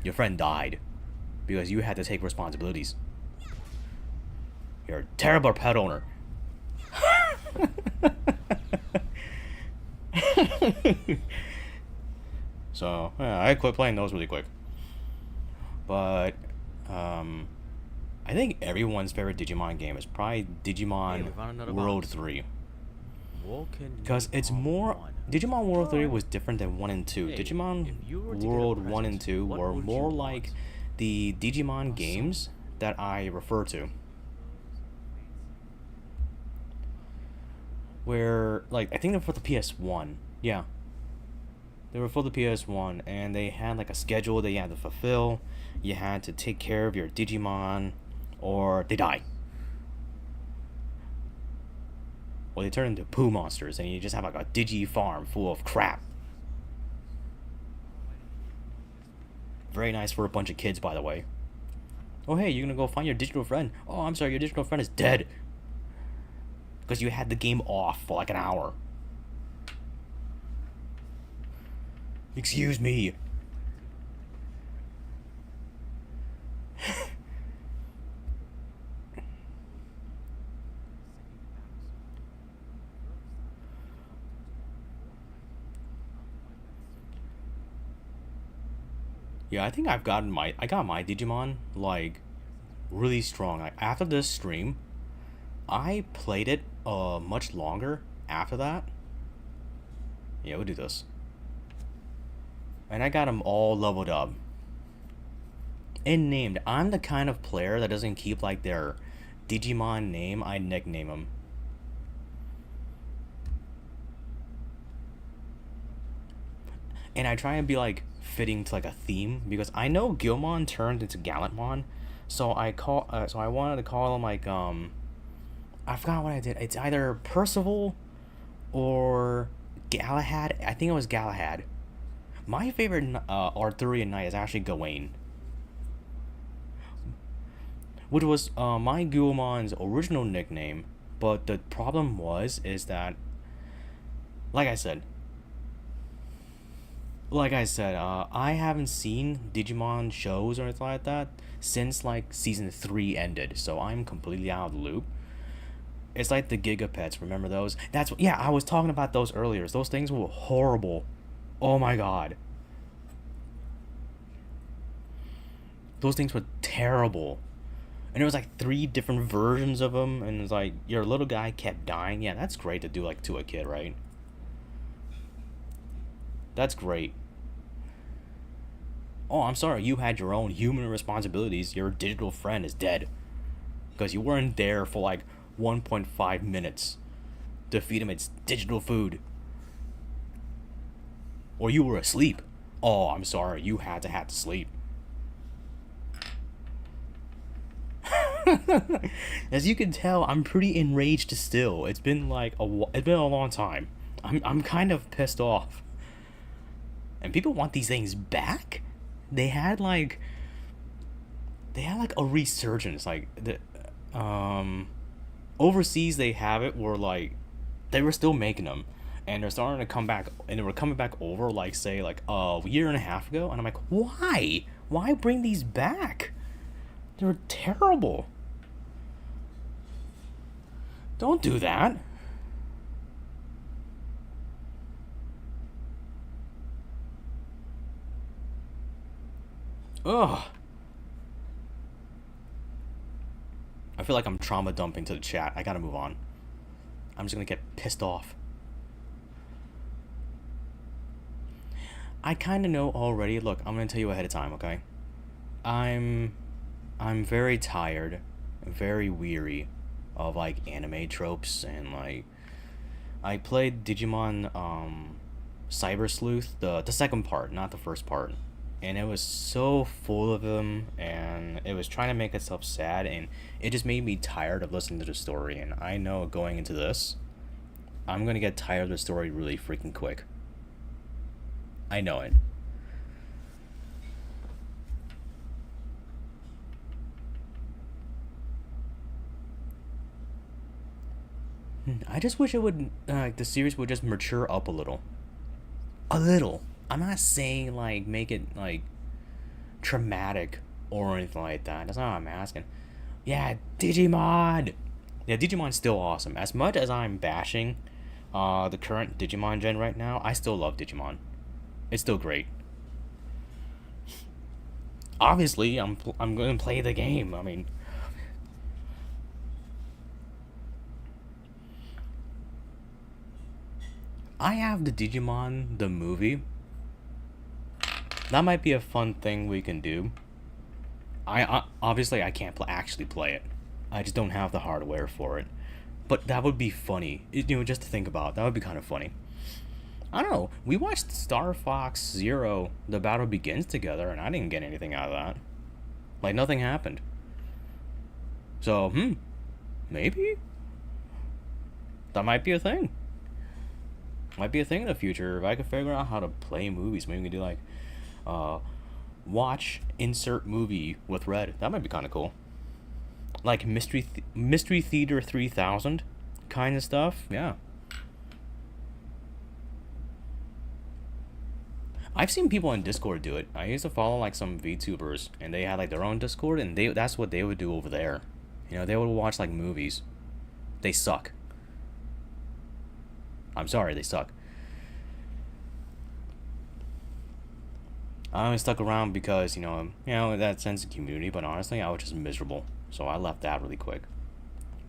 Your friend died because you had to take responsibilities. You're a terrible pet owner. So, yeah, I quit playing those really quick. But, I think everyone's favorite Digimon game is probably Hey, we Digimon found another World box. 3. Vulcan Because it's Unicorn more... 1. Digimon World 3 was different than 1 and 2. Hey, Digimon if you were to get a World 1 and present, 2 what were would more you like want? the Digimon games that I refer to. Where, like, I think they're for the PS1. Yeah. They were for the PS1, and they had, like, a schedule that you had to fulfill. You had to take care of your Digimon, or they die. Or they turn into poo monsters, and you just have, like, a Digi farm full of crap. Very nice for a bunch of kids, by the way. Oh, hey, you're gonna go find your digital friend. Oh, I'm sorry, your digital friend is dead. Because you had the game off for like an hour. Excuse me. Yeah, I think I got my Digimon like really strong. Like after this stream, I played it much longer after that. Yeah, we'll do this. And I got them all leveled up. And named. I'm the kind of player that doesn't keep like their Digimon name. I nickname them. And I try and be like fitting to like a theme because I know Gilmon turned into Gallantmon, so I wanted to call him like I forgot what I did. It's either Percival or Galahad. I think it was Galahad. My favorite Arthurian knight is actually Gawain, which was my Gilmon's original nickname. But the problem is that, like I said, I haven't seen Digimon shows or anything like that since like season 3 ended, so I'm completely out of the loop. It's like the Gigapets, remember those? Yeah, I was talking about those earlier. Those things were horrible. Oh my god. Those things were terrible. And there was like 3 different versions of them, and it's like your little guy kept dying. Yeah, that's great to do like to a kid, right? That's great. Oh, I'm sorry, you had your own human responsibilities. Your digital friend is dead. Because you weren't there for like 1.5 minutes to feed him its digital food. Or you were asleep. Oh, I'm sorry, you had to sleep. As you can tell, I'm pretty enraged still. It's been like it's been a long time. I'm kind of pissed off. And people want these things back? They had like a resurgence, like the overseas they have it where like they were still making them and they're starting to come back, and they were coming back over like say like a year and a half ago, and I'm like, why bring these back? They're terrible. Don't do that. Ugh. I feel like I'm trauma dumping to the chat. I gotta move on. I'm just gonna get pissed off. I kinda know already. Look, I'm gonna tell you ahead of time, okay? I'm very tired, very weary of like anime tropes, and like I played Digimon Cyber Sleuth, the second part, not the first part. And it was so full of them, and it was trying to make itself sad, and it just made me tired of listening to the story. And I know going into this, I'm gonna get tired of the story really freaking quick. I know it. I just wish it would, the series would just mature up a little. A little. I'm not saying like make it like traumatic or anything like that. That's not what I'm asking. Yeah, Digimon. Yeah, Digimon's still awesome. As much as I'm bashing the current Digimon gen right now, I still love Digimon. It's still great. Obviously, I'm going to play the game. I mean, I have the Digimon the movie. That might be a fun thing we can do. I obviously I can't actually play it. I just don't have the hardware for it. But that would be funny. Just to think about. That would be kind of funny. I don't know. We watched Star Fox Zero, The Battle Begins together, and I didn't get anything out of that. Like, nothing happened. So, maybe? That might be a thing. Might be a thing in the future. If I could figure out how to play movies, maybe we could do like watch insert movie with Red. That might be kind of cool. Like Mystery Theater 3000 kind of stuff. Yeah. I've seen people on Discord do it. I used to follow like some VTubers, and they had like their own Discord, and that's what they would do over there. They would watch like movies. They suck. I'm sorry, they suck. I only stuck around because, that sense of community, but honestly, I was just miserable. So I left that really quick.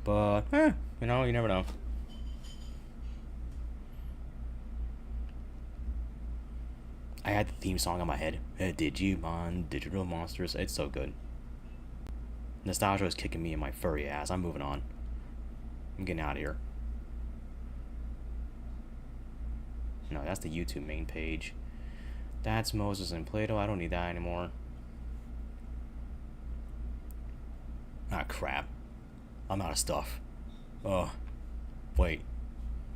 But, you never know. I had the theme song in my head. Digimon, Digital Monsters. It's so good. Nostalgia is kicking me in my furry ass. I'm moving on. I'm getting out of here. No, that's the YouTube main page. That's Moses and Plato. I don't need that anymore. Ah, crap. I'm out of stuff. Wait.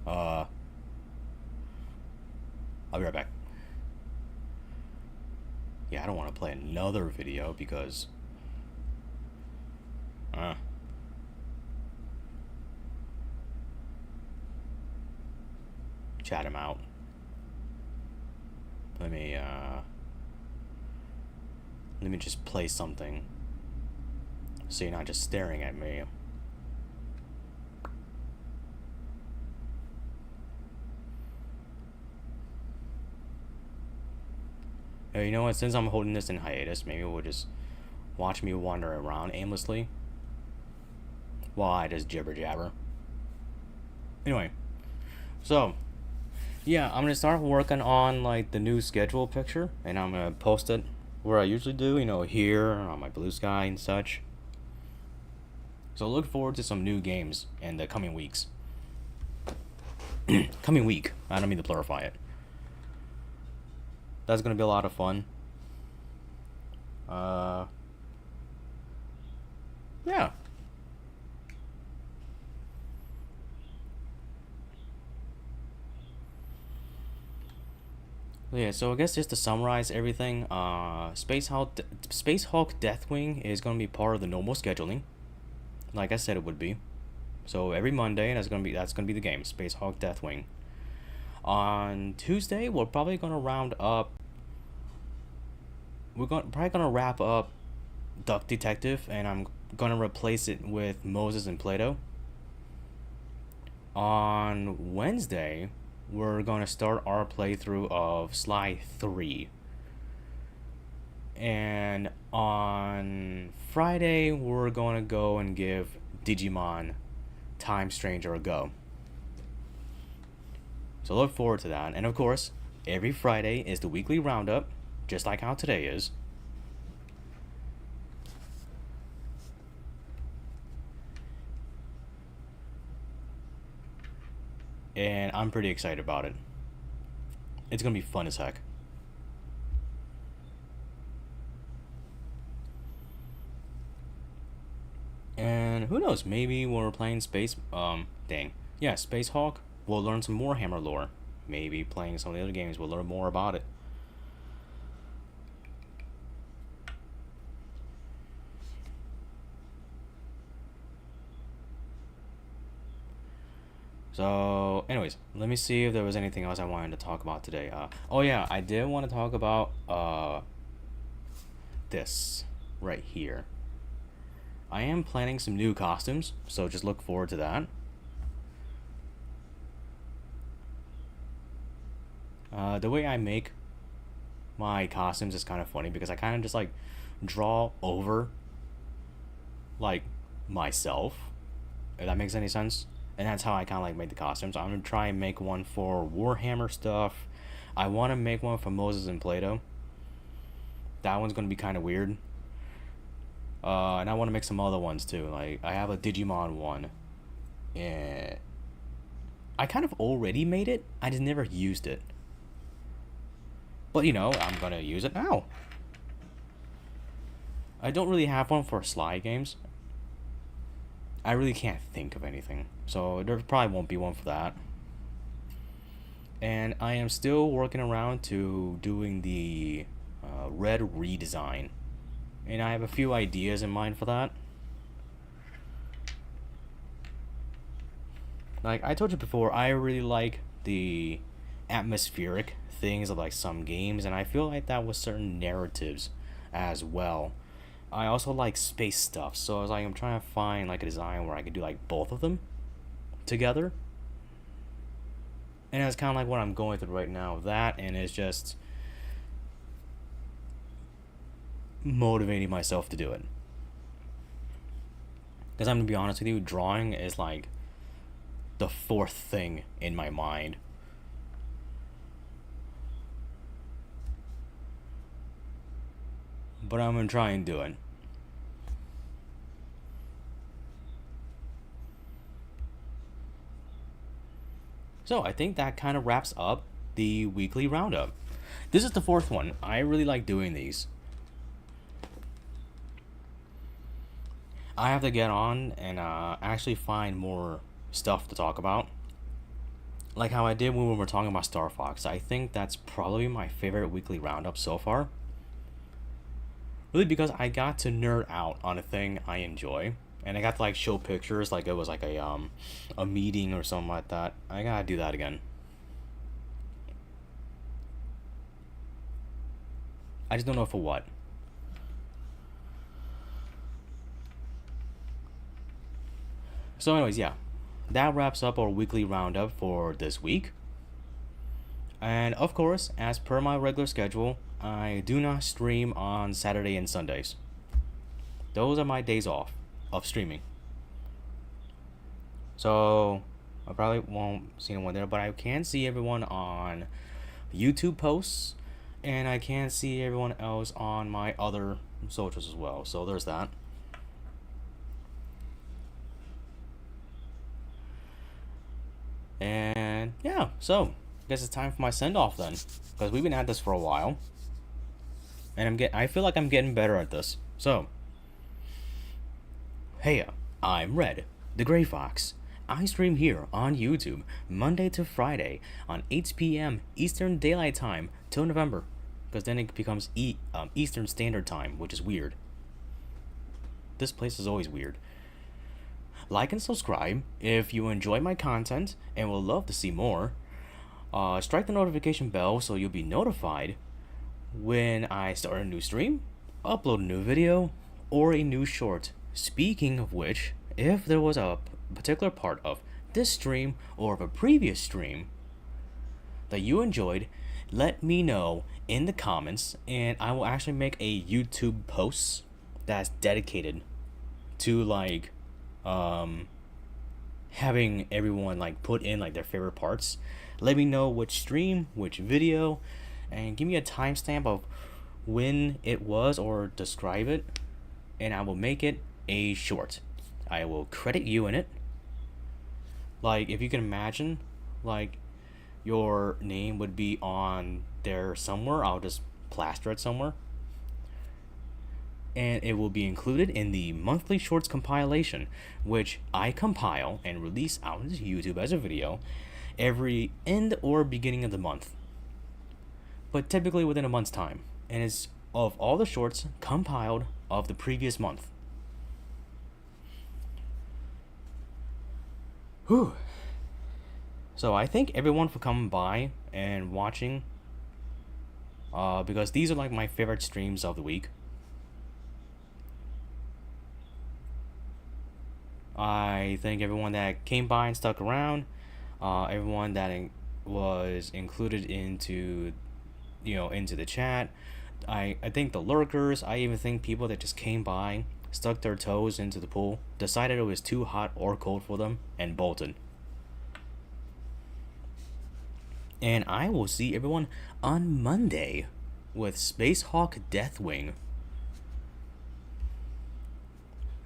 I'll be right back. Yeah, I don't want to play another video because... Chat him out. Let me just play something so you're not just staring at me. Hey, you know what? Since I'm holding this in hiatus, maybe we'll just watch me wander around aimlessly while I just jibber jabber. Anyway, so yeah, I'm gonna start working on like the new schedule picture, and I'm gonna post it where I usually do, here on my Blue Sky and such. So look forward to some new games in the coming weeks. Coming week. I don't mean to clarify it. That's gonna be a lot of fun. Yeah. Yeah, so I guess just to summarize everything, Space Hulk Deathwing is gonna be part of the normal scheduling, like I said it would be. So every Monday, that's gonna be the game, Space Hulk Deathwing. On Tuesday, we're probably gonna round up. Probably gonna wrap up Duck Detective, and I'm gonna replace it with Moses and Plato. On Wednesday, we're gonna start our playthrough of Sly 3. And on Friday, we're gonna go and give Digimon Time Stranger a go. So look forward to that. And of course, every Friday is the weekly roundup, just like how today is. And I'm pretty excited about it. It's gonna be fun as heck. And who knows, maybe when we're playing Space Hulk, we'll learn some more Warhammer lore. Maybe playing some of the other games, we'll learn more about it. So, anyways, let me see if there was anything else I wanted to talk about today. Oh yeah, I did want to talk about this right here. I am planning some new costumes, so just look forward to that. The way I make my costumes is kind of funny because I kind of just like draw over like myself, if that makes any sense. And that's how I kind of like make the costumes. I'm going to try and make one for Warhammer stuff. I want to make one for Moses and Plato. That one's going to be kind of weird. And I want to make some other ones too. Like, I have a Digimon one. And I kind of already made it. I just never used it. But, you know, I'm going to use it now. I don't really have one for Sly games. I really can't think of anything, so there probably won't be one for that. And I am still working around to doing the Red redesign, and I have a few ideas in mind for that. Like I told you before, I really like the atmospheric things of like some games, and I feel like that with certain narratives as well. I also like space stuff, so I was like, I'm trying to find like a design where I could do like both of them together. And that's kind of like what I'm going through right now. That, and it's just motivating myself to do it. Because I'm going to be honest with you, drawing is like the fourth thing in my mind. But I'm going to try and do it. So I think that kind of wraps up the weekly roundup. This is the fourth one. I really like doing these. I have to get on and actually find more stuff to talk about. Like how I did when we were talking about Star Fox. I think that's probably my favorite weekly roundup so far. Really, because I got to nerd out on a thing I enjoy, and I got to like show pictures like it was like a meeting or something like that. I gotta do that again. I just don't know for what. So anyways, yeah, that wraps up our weekly roundup for this week. And of course, as per my regular schedule, I do not stream on Saturday and Sundays. Those are my days off of streaming. So I probably won't see anyone there, but I can see everyone on YouTube posts, and I can see everyone else on my other socials as well. So there's that. And yeah, so I guess it's time for my send-off then, because we've been at this for a while, and I feel like I'm getting better at this. So, hey, I'm Red, the Gray Fox, I stream here on YouTube Monday to Friday on 8 p.m. Eastern Daylight Time till November, because then it becomes Eastern Standard Time, which is weird. This place is always weird. Like and subscribe if you enjoy my content and would love to see more. Strike the notification bell so you'll be notified when I start a new stream, upload a new video, or a new short. Speaking of which, if there was a particular part of this stream or of a previous stream that you enjoyed, let me know in the comments, and I will actually make a YouTube post that's dedicated to like having everyone like put in like their favorite parts. Let me know which stream, which video, and give me a timestamp of when it was or describe it, and I will make it a short. I will credit you in it. Like, if you can imagine, like, your name would be on there somewhere, I'll just plaster it somewhere. And it will be included in the monthly shorts compilation, which I compile and release out into YouTube as a video every end or beginning of the month, but typically within a month's time, and it's of all the shorts compiled of the previous month. Whew. So I thank everyone for coming by and watching, because these are like my favorite streams of the week. I thank everyone that came by and stuck around, everyone that was included into the chat. I think the lurkers. I even think people that just came by, stuck their toes into the pool, decided it was too hot or cold for them, and bolted. And I will see everyone on Monday with Spacehawk Deathwing.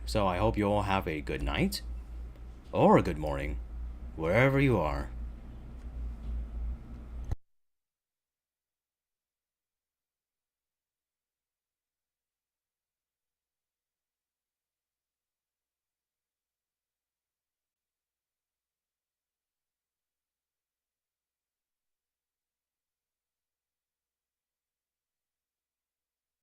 So I hope you all have a good night or a good morning, wherever you are.